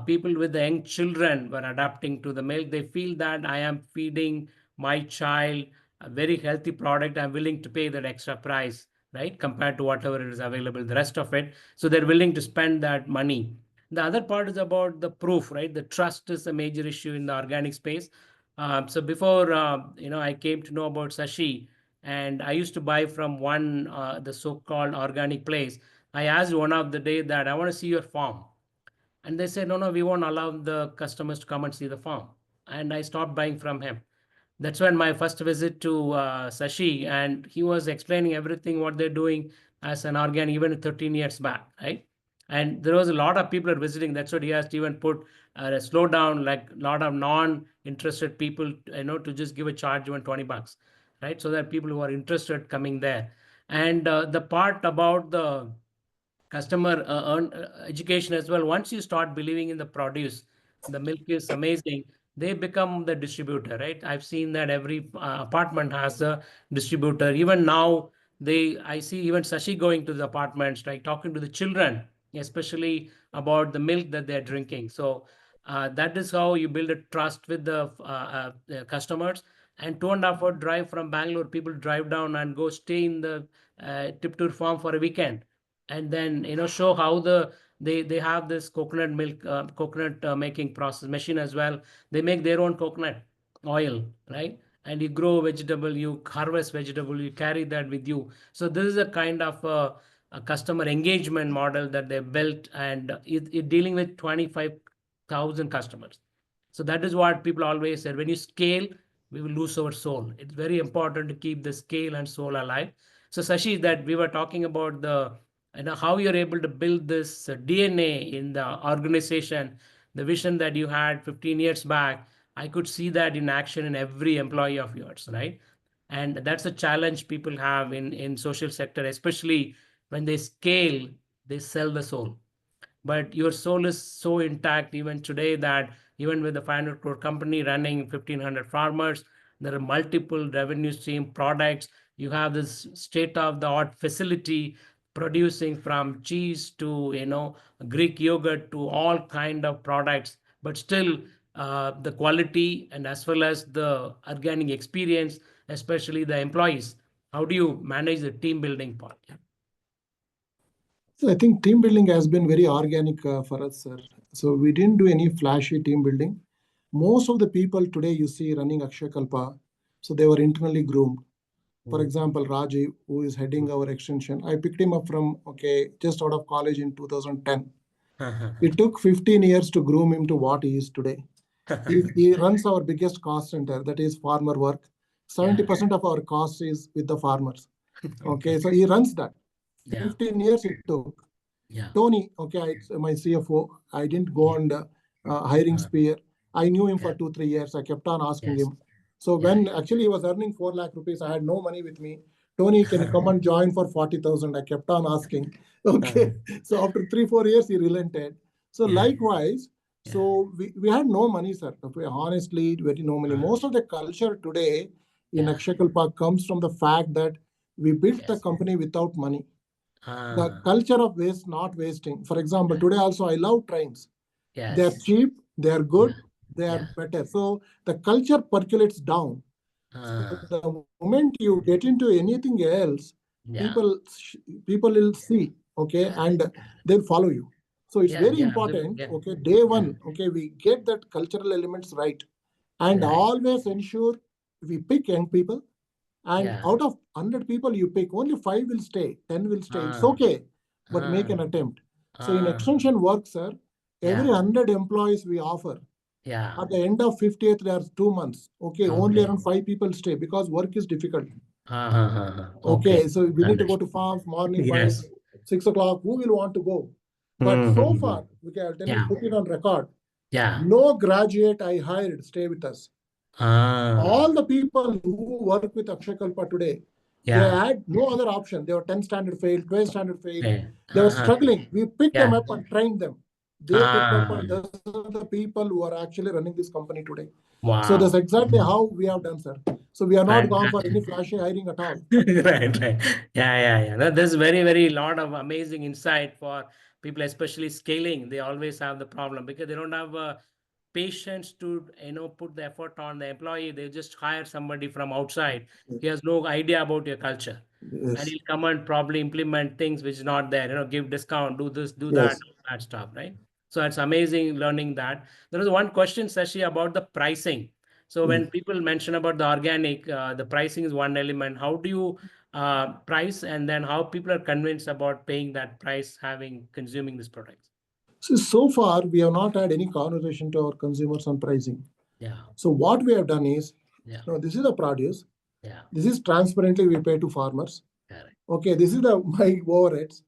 people with the young children were adapting to the milk. They feel that I am feeding my child a very healthy product. I'm willing to pay that extra price, right? Compared to whatever it is available, the rest of it. So they're willing to spend that money. The other part is about the proof, right? The trust is a major issue in the organic space. So before, I came to know about Sashi, and I used to buy from one, the so-called organic place. I asked one of the day that I want to see your farm. And they said, no, no, we won't allow the customers to come and see the farm. And I stopped buying from him. That's when my first visit to Sashi, and he was explaining everything what they're doing as an organ even 13 years back, right? And there was a lot of people are visiting. That's what he has to even put a slow down, like a lot of non-interested people, to just give a charge even $20, right? So that people who are interested coming there. And the part about the customer education as well. Once you start believing in the produce, the milk is amazing, they become the distributor, right? I've seen that every apartment has a distributor. Even now, I see even Sashi going to the apartments, like talking to the children, especially about the milk that they're drinking. So that is how you build a trust with the customers. And 2.5 hour drive from Bangalore, people drive down and go stay in the Tiptur farm for a weekend, and then show how they have this coconut milk, coconut making process machine as well. They make their own coconut oil, right? And you grow vegetable, you harvest vegetable, you carry that with you. So this is a kind of a customer engagement model that they built, and it dealing with 25,000 customers. So that is what people always said, when you scale, we will lose our soul. It's very important to keep the scale and soul alive. So Sashi, that we were talking about the how you're able to build this DNA in the organization, the vision that you had 15 years back. I could see that in action in every employee of yours, right? And that's a challenge people have in social sector, especially when they scale, they sell the soul. But your soul is so intact even today that even with the 500 crore company running 1500 farmers, there are multiple revenue stream products. You have this state of the art facility producing from cheese to Greek yogurt to all kind of products, but still the quality and as well as the organic experience, especially the employees. How do you manage the team building part? So I think team building has been very organic for us, sir. So we didn't do any flashy team building. Most of the people today you see running Akshayakalpa, so they were internally groomed. For example, Rajiv, who is heading our extension, I picked him up from just out of college in 2010. It took 15 years to groom him to what he is today. He runs our biggest cost center, that is farmer work. 70% of our cost is with the farmers. Okay, so he runs that. 15 years it took. Tony, my CFO, I didn't go on the hiring spear. I knew him for 2, 3 years. I kept on asking him. So when actually he was earning 4 lakh rupees, I had no money with me. Tony, can you come and join for 40,000? I kept on asking. Okay. So after 3, 4 years, he relented. So likewise, so we had no money, sir. Honestly, very no money. Most of the culture today in Akshayakalpa comes from the fact that we built the company without money. The culture of waste, not wasting. For example, today also I love trains. They are cheap, they are good, they are better. So the culture percolates down. So the moment you get into anything else, people will see, and they'll follow you. So it's very important, day one, we get that cultural elements right, and always ensure we pick young people. And out of 100 people you pick, only 5 will stay, 10 will stay. It's okay, but make an attempt. So in extension work, sir, every 100 employees we offer, at the end of 50th, there's 2 months. Only around 5 people stay because work is difficult. So we need to go to farms morning by 6 o'clock. Who will want to go? But so far, I'll tell you, put it on record. No graduate I hired stay with us. All the people who work with Akshayakalpa today, they had no other option. They were 10 standard failed, 12 standard failed. They were struggling. We picked them up and trained them. They picked up, and those are the people who are actually running this company today. So that's exactly how we have done, sir. So we are not gone for any flashy hiring at all. Right. Yeah. There's very lot of amazing insight for people, especially scaling. They always have the problem because they don't have patience to put the effort on the employee. They just hire somebody from outside. He has no idea about your culture. And he'll come and probably implement things which is not there, give discount, do this, do that stuff, right? So it's amazing learning that. There was one question, Shashi, about the pricing. So when people mention about the organic, the pricing is one element. How do you price, and then how people are convinced about paying that price, consuming this product? So far, we have not had any conversation to our consumers on pricing. So what we have done is, this is the produce. This is transparently we pay to farmers. This is my overheads.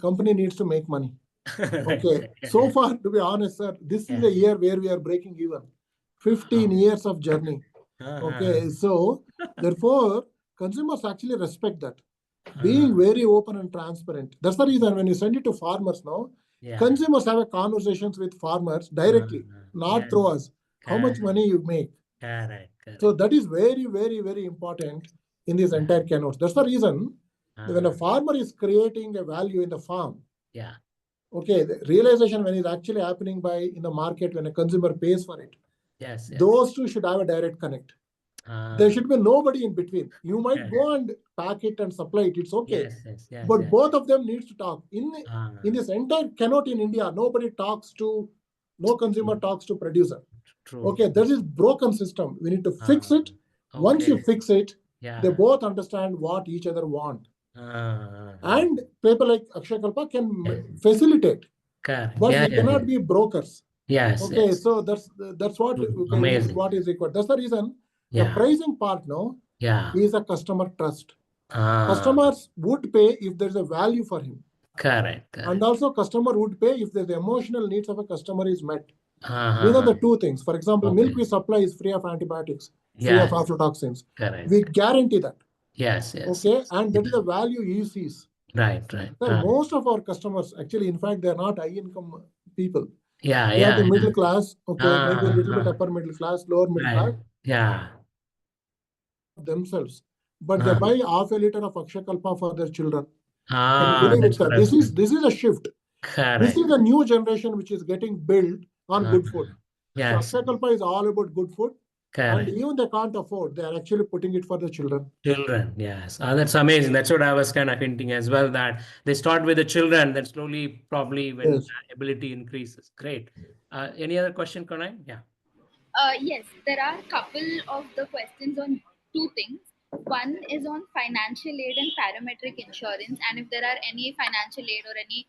Company needs to make money. So far, to be honest, sir, this is a year where we are breaking even. 15 years of journey. So therefore, consumers actually respect that. Being very open and transparent. That's the reason when you send it to farmers now, consumers have a conversations with farmers directly, not through us. How much money you make. So that is very important in this entire keynote. That's the reason when a farmer is creating a value in the farm, the realization when it's actually happening in the market, when a consumer pays for it, those two should have a direct connect. There should be nobody in between. You might go and pack it and supply it. It's okay. But both of them needs to talk. In this entire keynote in India, no consumer talks to producer. That is broken system. We need to fix it. Once you fix it, they both understand what each other want. And people like Akshayakalpa can facilitate. But we cannot be brokers. So that's what what is required. That's the reason the pricing part now is a customer trust. Customers would pay if there's a value for him. Correct. And also customer would pay if the emotional needs of a customer is met. These are the Uh-huh. two things. For example, milk Okay. we supply is free of antibiotics, free of Yeah. aflatoxins. Correct. We guarantee that. Yes. Yes. Okay, Yes. and that is Yeah. the value he sees. Right. Right. Sir, most of our customers, actually, in fact, they're not high income people. Yeah. They are the Yeah. middle class, okay, maybe a little bit Uh-huh. upper middle class, lower middle class Right. Yeah. themselves. But they Uh, buy half a liter of Akshakalpa for their children. Can you believe it, that's sir? what I've seen. This is a shift. This Correct. is a new generation which is getting built on Uh, good food. So yes. Akshakalpa is all about good food, and Correct. even they can't afford, they are actually putting it for the children. Children, yes. That's amazing. That's what I was kind of hinting as well, that they start with the children, then slowly, probably when Yes. ability increases. Great. Any other question, Conai? Yeah. Yes, there are a couple of the questions on two things. One is on financial aid and parametric insurance, and if there are any financial aid or any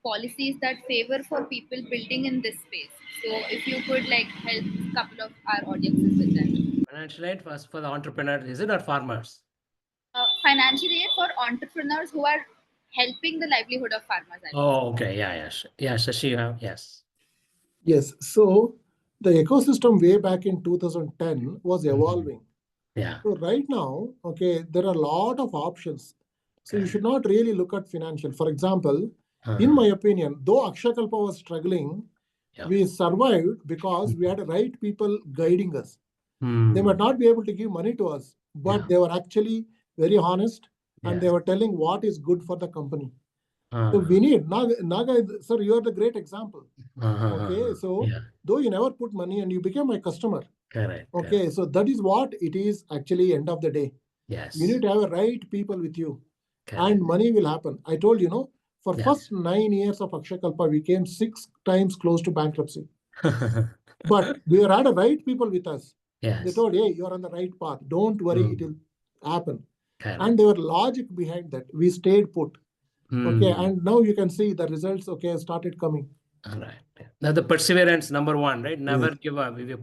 policies that favor for people building in this space. So, if you could like help a couple of our audiences with that. Financial aid first for the entrepreneurs, is it, or farmers? Financial aid for entrepreneurs who are helping the livelihood of farmers, I would say. Oh, okay. Yeah, yeah. Yeah, Shashi, yes. Yes. So the ecosystem way back in 2010 was Mhm. evolving. Yeah. So right now, okay, there are a lot of options. So you Okay. should not really look at financial. For example, in Uh-huh. my opinion, though Akshakalpa was struggling, Yeah. we survived because we had the right people guiding us. They might Hmm. not be able to give money to us, Yeah. but they were actually very honest and they Yes. were telling what is good for the company. So Uh-huh. we need Naga, sir, you are the great example. Uh-huh. Okay, so Yeah. though you never put money and you became my customer, Correct. Correct. okay, so that is what it is actually end of the day. You Yes. need to have the right people with you and Correct. money will happen. I told you, no, for Yeah. first 9 years of Akshakalpa, we came 6 times close to bankruptcy. But we had the right people with us. They Yes. told, hey, you're on the right path. Don't worry, it Hmm. will happen. Correct. And there were logic behind that. We stayed put. Okay, Hmm. and now you can see the results, okay, started coming. All right. Yeah. Now the perseverance, number one, right? Never Yes, give up. If your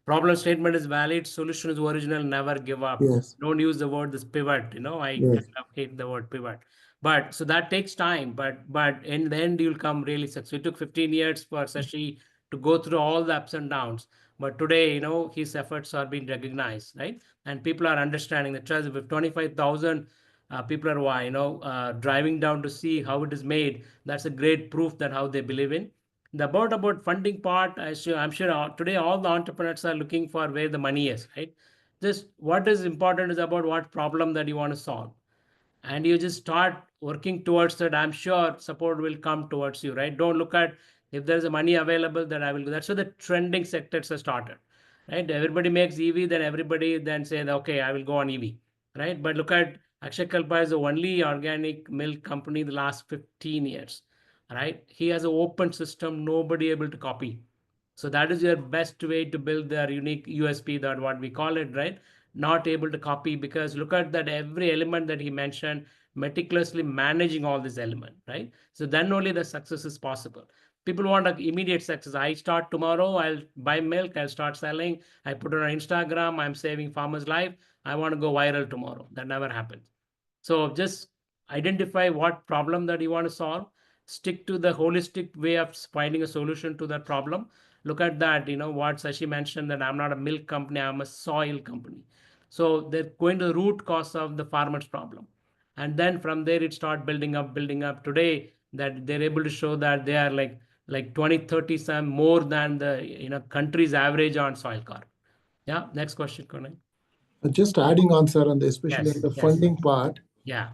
problem statement is valid, solution is original, never give up. yes, Don't use the word this pivot. I yes. kind of hate the word pivot. But so that takes time. But in the end, you'll come really successful. It took 15 years for Sashi to go through all the ups and downs. But today, his efforts are being recognized, right? And people are understanding the trust. With 25,000 people are driving down to see how it is made. That's a great proof that how they believe in the about funding part. I'm sure today all the entrepreneurs are looking for where the money is, right? Just what is important is about what problem that you want to solve, and you just start working towards that. I'm sure support will come towards you, right? Don't look at if there's a money available that I will go. That's why the trending sectors are started, right? Everybody makes EV, then everybody then say, okay, I will go on EV, right? But look at Akshakalpa is the only organic milk company in the last 15 years, right? He has an open system, nobody able to copy. So that is your best way to build their unique USP, that what we call it, right? Not able to copy, because look at that every element that he mentioned, meticulously managing all this element, right? So then only the success is possible. People want like immediate success. I start tomorrow, I'll buy milk, I'll start selling, I put it on Instagram, I'm saving farmers' life, I want to go viral tomorrow. That never happens. So just identify what problem that you want to solve, stick to the holistic way of finding a solution to that problem. Look at that, what Sashi mentioned, that I'm not a milk company, I'm a soil company. So they're going to the root cause of the farmer's problem. And then from there it start building up today, that they're able to show that they are like 20, 30 some more than the country's average on soil carb. Yeah, next question, Kunal. Just adding on, sir, and especially in Yes, the yes. funding part, Yeah.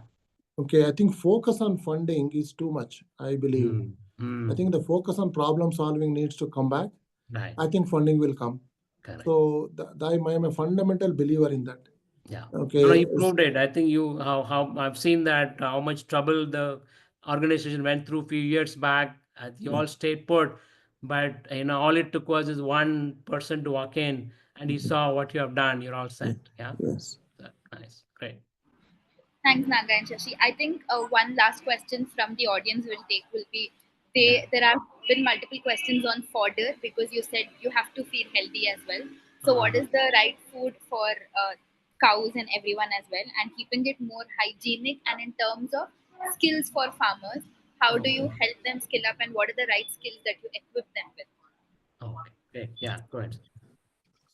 okay, I think focus on funding is too much, I believe. Hmm. I Hmm. think the focus on problem solving needs to come back. Right. I think funding will come. Correct. So I'm a fundamental believer in that. Yeah. No, Okay. you proved it. I think you how I've seen that how much trouble the organization went through a few years back. You Yeah. all stayed put, but all it took was is one person to walk in, and he saw what you have done. You're all Yeah. set. Yeah. Yes. Nice. Great. Thanks, Naga and Shashi. I think one last question from the audience will be Yeah. there have been multiple questions on fodder, because you said you have to feed healthy as well. So, what Uh, is the right food for cows and everyone as well, and keeping it more hygienic? And in terms of skills for farmers, how do you okay. help them skill up, and what are the right skills that you equip them with? Okay, yeah, go ahead.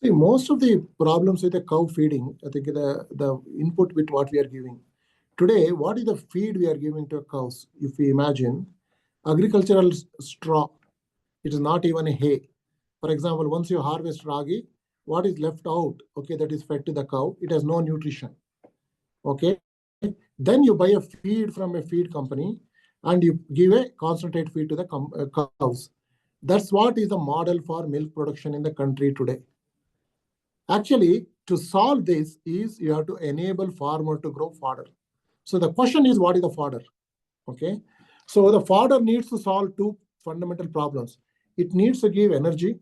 See, most of the problems with the cow feeding, I think the input with what we are giving. Today, what is the feed we are giving to cows? If we imagine agricultural straw, it is not even a hay. For example, once you harvest ragi, what is left out, okay, that is fed to the cow, it has no nutrition. Okay. Then you buy a feed from a feed company and you give a concentrate feed to the cows. That's what is the model for milk production in the country today. Actually, to solve this is you have to enable farmer to grow fodder. So the question is, what is the fodder? Okay. So the fodder needs to solve two fundamental problems. It needs to give energy.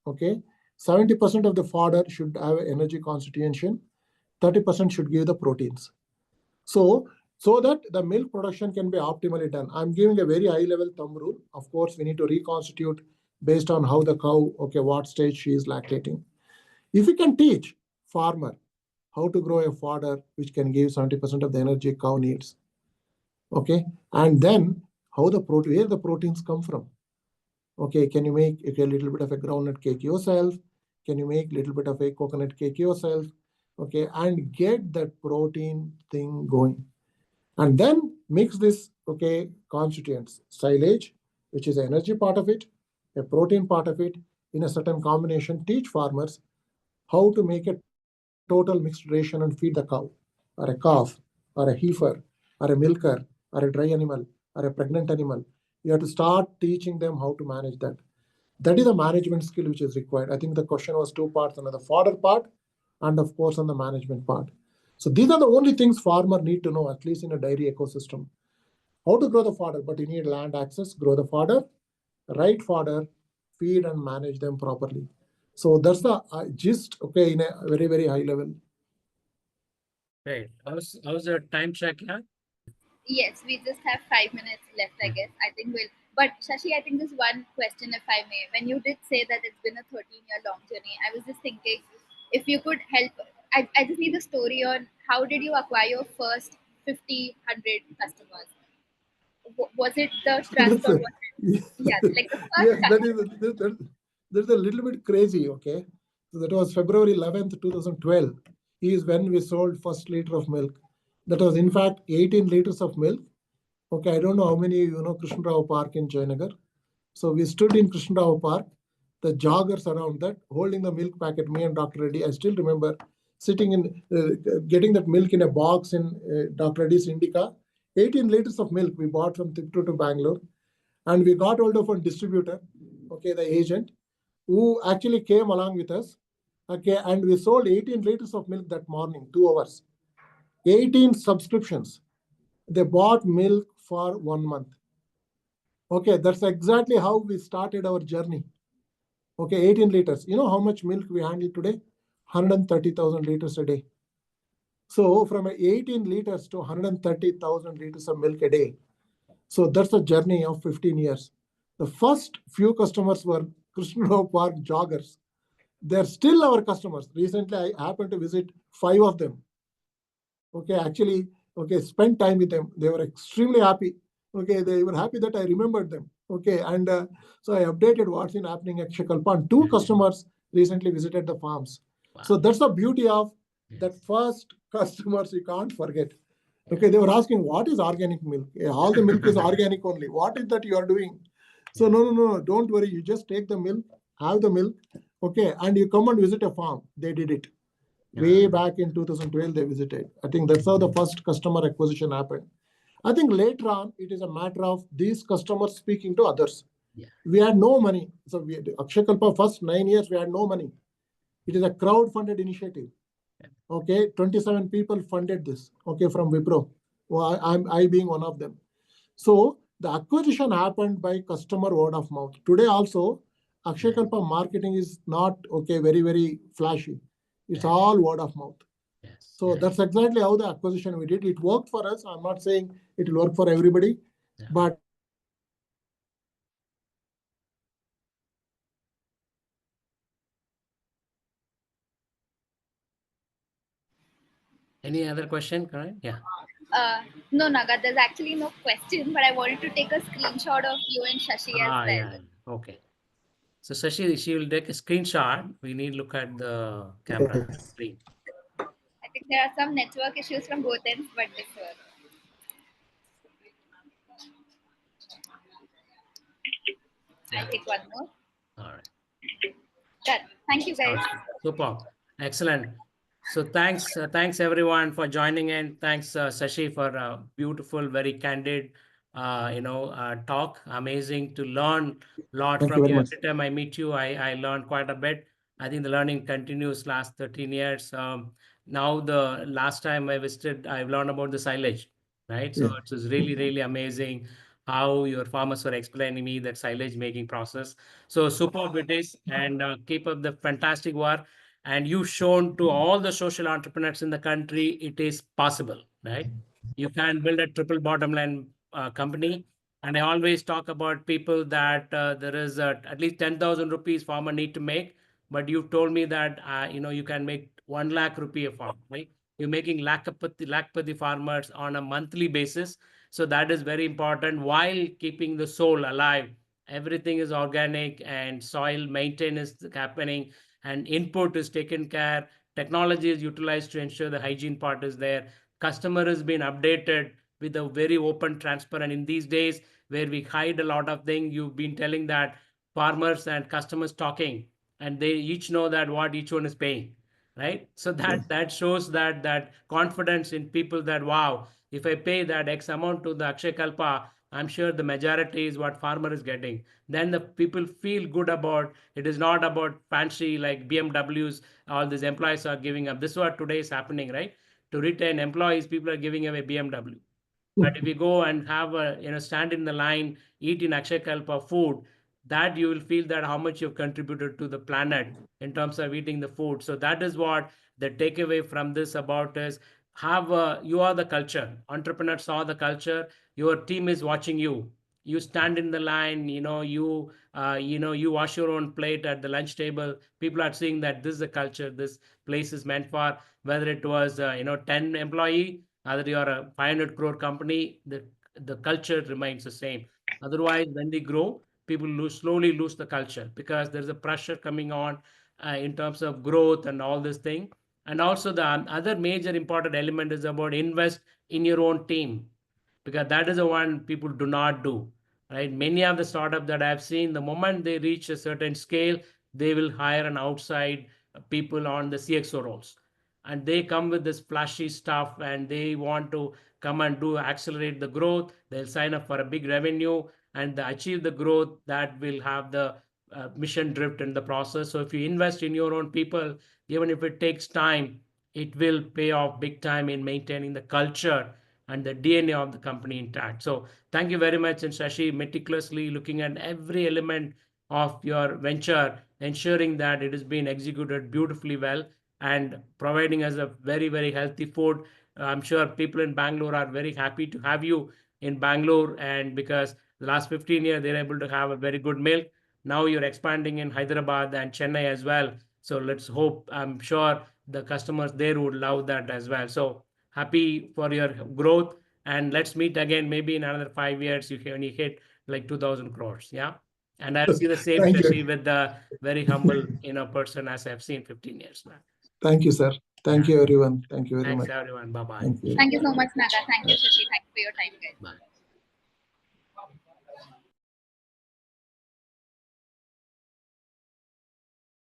Okay. 70% of the fodder should have energy constitution. 30% should give the proteins. So that the milk production can be optimally done. I'm giving a very high level thumb rule. Of course, we need to reconstitute based on how the cow, okay, what stage she is lactating. If we can teach farmer how to grow a fodder which can give 70% of the energy cow needs, okay, and then how the protein, where the proteins come from. Okay, can you make a little bit of a groundnut cake yourself? Can you make a little bit of a coconut cake yourself? Okay, and get that protein thing going. And then mix this, okay, constituents, silage, which is the energy part of it, a protein part of it, in a certain combination. Teach farmers how to make a total mixed ration and feed the cow, or a calf, or a heifer, or a milker, or a dry animal, or a pregnant animal. You have to start teaching them how to manage that. That is a management skill which is required. I think the question was two parts, on the fodder part and of course on the management part. So these are the only things farmer need to know, at least in a dairy ecosystem. How to grow the fodder, but you need land access, grow the fodder, right fodder, feed and manage them properly. So that's the gist, okay, in a very, very high level. Great. How's the time check? Yeah. Yes, we just have 5 minutes left, I guess. I think we'll. But Shashi, I think there's one question, if I may. When you did say that it's been a 13-year long journey, I was just thinking if you could help. I just need a story on how did you acquire your first 50, 100 customers? Was it the trust or was it? Yes, like the first Yes, customer. that's a little bit crazy. Okay, so that was February 11th, 2012. Is when we sold first liter of milk. That was in fact 18 liters of milk. Okay, I don't know how many you know Krishnarao Park in Jayanagar. So we stood in Krishnarao Park, the joggers around that, holding the milk packet, me and Dr. Reddy. I still remember sitting in, getting that milk in a box in Dr. Reddy's Indica. 18 liters of milk we bought from Tiptu to Bangalore. And we got hold of a distributor, okay, the agent, who actually came along with us. Okay, and we sold 18 liters of milk that morning, 2 hours. 18 subscriptions. They bought milk for 1 month. Okay, that's exactly how we started our journey. Okay, 18 liters. You know how much milk we handle today? 130,000 liters a day. So from 18 liters to 130,000 liters of milk a day. So that's a journey of 15 years. The first few customers were Krishnarao Park joggers. They're still our customers. Recently, I happened to visit 5 of them. Okay, actually, okay, spent time with them. They were extremely happy. Okay, they were happy that I remembered them. Okay, and so I updated what's in happening at Akshayakalpa. And 2 customers recently visited the farms. Wow. So that's the beauty of that Yes. first customers you can't forget. Okay, they were asking, what is organic milk? All the milk is organic only. What is that you are doing? So no, don't worry. You just take the milk, have the milk, okay, and you come and visit a farm. They did it. Way back in 2012, they visited. I think that's how the first customer acquisition happened. I think later on, it is a matter of these customers speaking to others. Yeah. We had no money. So Akshayakalpa first 9 years, we had no money. It is a crowd-funded initiative. Okay, 27 people funded this. Okay, from Wipro. Well, I being one of them. So the acquisition happened by customer word of mouth. Today also, Akshayakalpa marketing is not okay, very, very flashy. It's all word of mouth. Yes. So that's exactly how the acquisition we did. It worked for us. I'm not saying it will work for everybody, but Any other question, Karan? Yeah. No, Naga, there's actually no question, but I wanted to take a screenshot of you and Shashi as well. Yeah. Okay. So Shashi, she will take a screenshot. We need to look at the camera screen. I think there are some network issues from both ends, but this works. I'll take one more. All right. Done. Thank you, guys. Super. Excellent. So thanks everyone for joining in. Thanks Shashi for a beautiful, very candid, talk. Amazing to learn a lot Thank from you very you. much. Every time I meet you, I learn quite a bit. I think the learning continues last 13 years. Now the last time I visited, I've learned about the silage, right? So Yeah. it was really, really amazing how your farmers were explaining me that silage making process. So superb it is, and keep up the fantastic work. And you've shown to all the social entrepreneurs in the country it is possible, right? You can build a triple bottom line company. And I always talk about people that there is at least 10,000 rupees farmer need to make. But you've told me that you can make 1 lakh rupee a farm, right? You're making lakpati farmers on a monthly basis. So that is very important while keeping the soul alive. Everything is organic and soil maintenance is happening and input is taken care. Technology is utilized to ensure the hygiene part is there. Customer has been updated with a very open, transparent. In these days where we hide a lot of things, you've been telling that farmers and customers talking, and they each know that what each one is paying, right? So that shows that confidence in people that wow, if I pay that X amount to the Akshayakalpa, I'm sure the majority is what farmer is getting. Then the people feel good about it. Is not about fancy like BMWs. All these employees are giving up. This is what today is happening, right? To retain employees, people are giving away BMW. But if you go and have a stand in the line, eat in Akshayakalpa food, that you will feel that how much you've contributed to the planet in terms of eating the food. So that is what the takeaway from this about is you are the culture. Entrepreneurs are the culture. Your team is watching you. You stand in the line, you wash your own plate at the lunch table. People are seeing that this is the culture. This place is meant for whether it was 10 employee, either you are a 500 crore company, the culture remains the same. Otherwise, when they grow, people slowly lose the culture because there's a pressure coming on in terms of growth and all this thing. And also the other major important element is about invest in your own team, because that is the one people do not do, right? Many of the startup that I've seen, the moment they reach a certain scale, they will hire an outside people on the CXO roles, and they come with this flashy stuff and they want to come and do accelerate the growth. They'll sign up for a big revenue and they achieve the growth that will have the mission drift in the process. So if you invest in your own people, even if it takes time, it will pay off big time in maintaining the culture and the DNA of the company intact. So thank you very much, and Shashi, meticulously looking at every element of your venture, ensuring that it is being executed beautifully well and providing us a very, very healthy food. I'm sure people in Bangalore are very happy to have you in Bangalore, and because the last 15 years they're able to have a very good milk. Now you're expanding in Hyderabad and Chennai as well. So let's hope, I'm sure the customers there would love that as well. So happy for your growth, and let's meet again maybe in another 5 years. When you hit like 2,000 crores. Yeah. And I'll see the same Thank Shashi you. with the very humble person as I've seen 15 years back. Thank you, sir. Thank Yeah. you, everyone. Thank you very Thanks much. everyone. Bye bye. Thank you. Thank you so much, Naga. Thank you, Shashi. Thank you for your time, guys. Bye.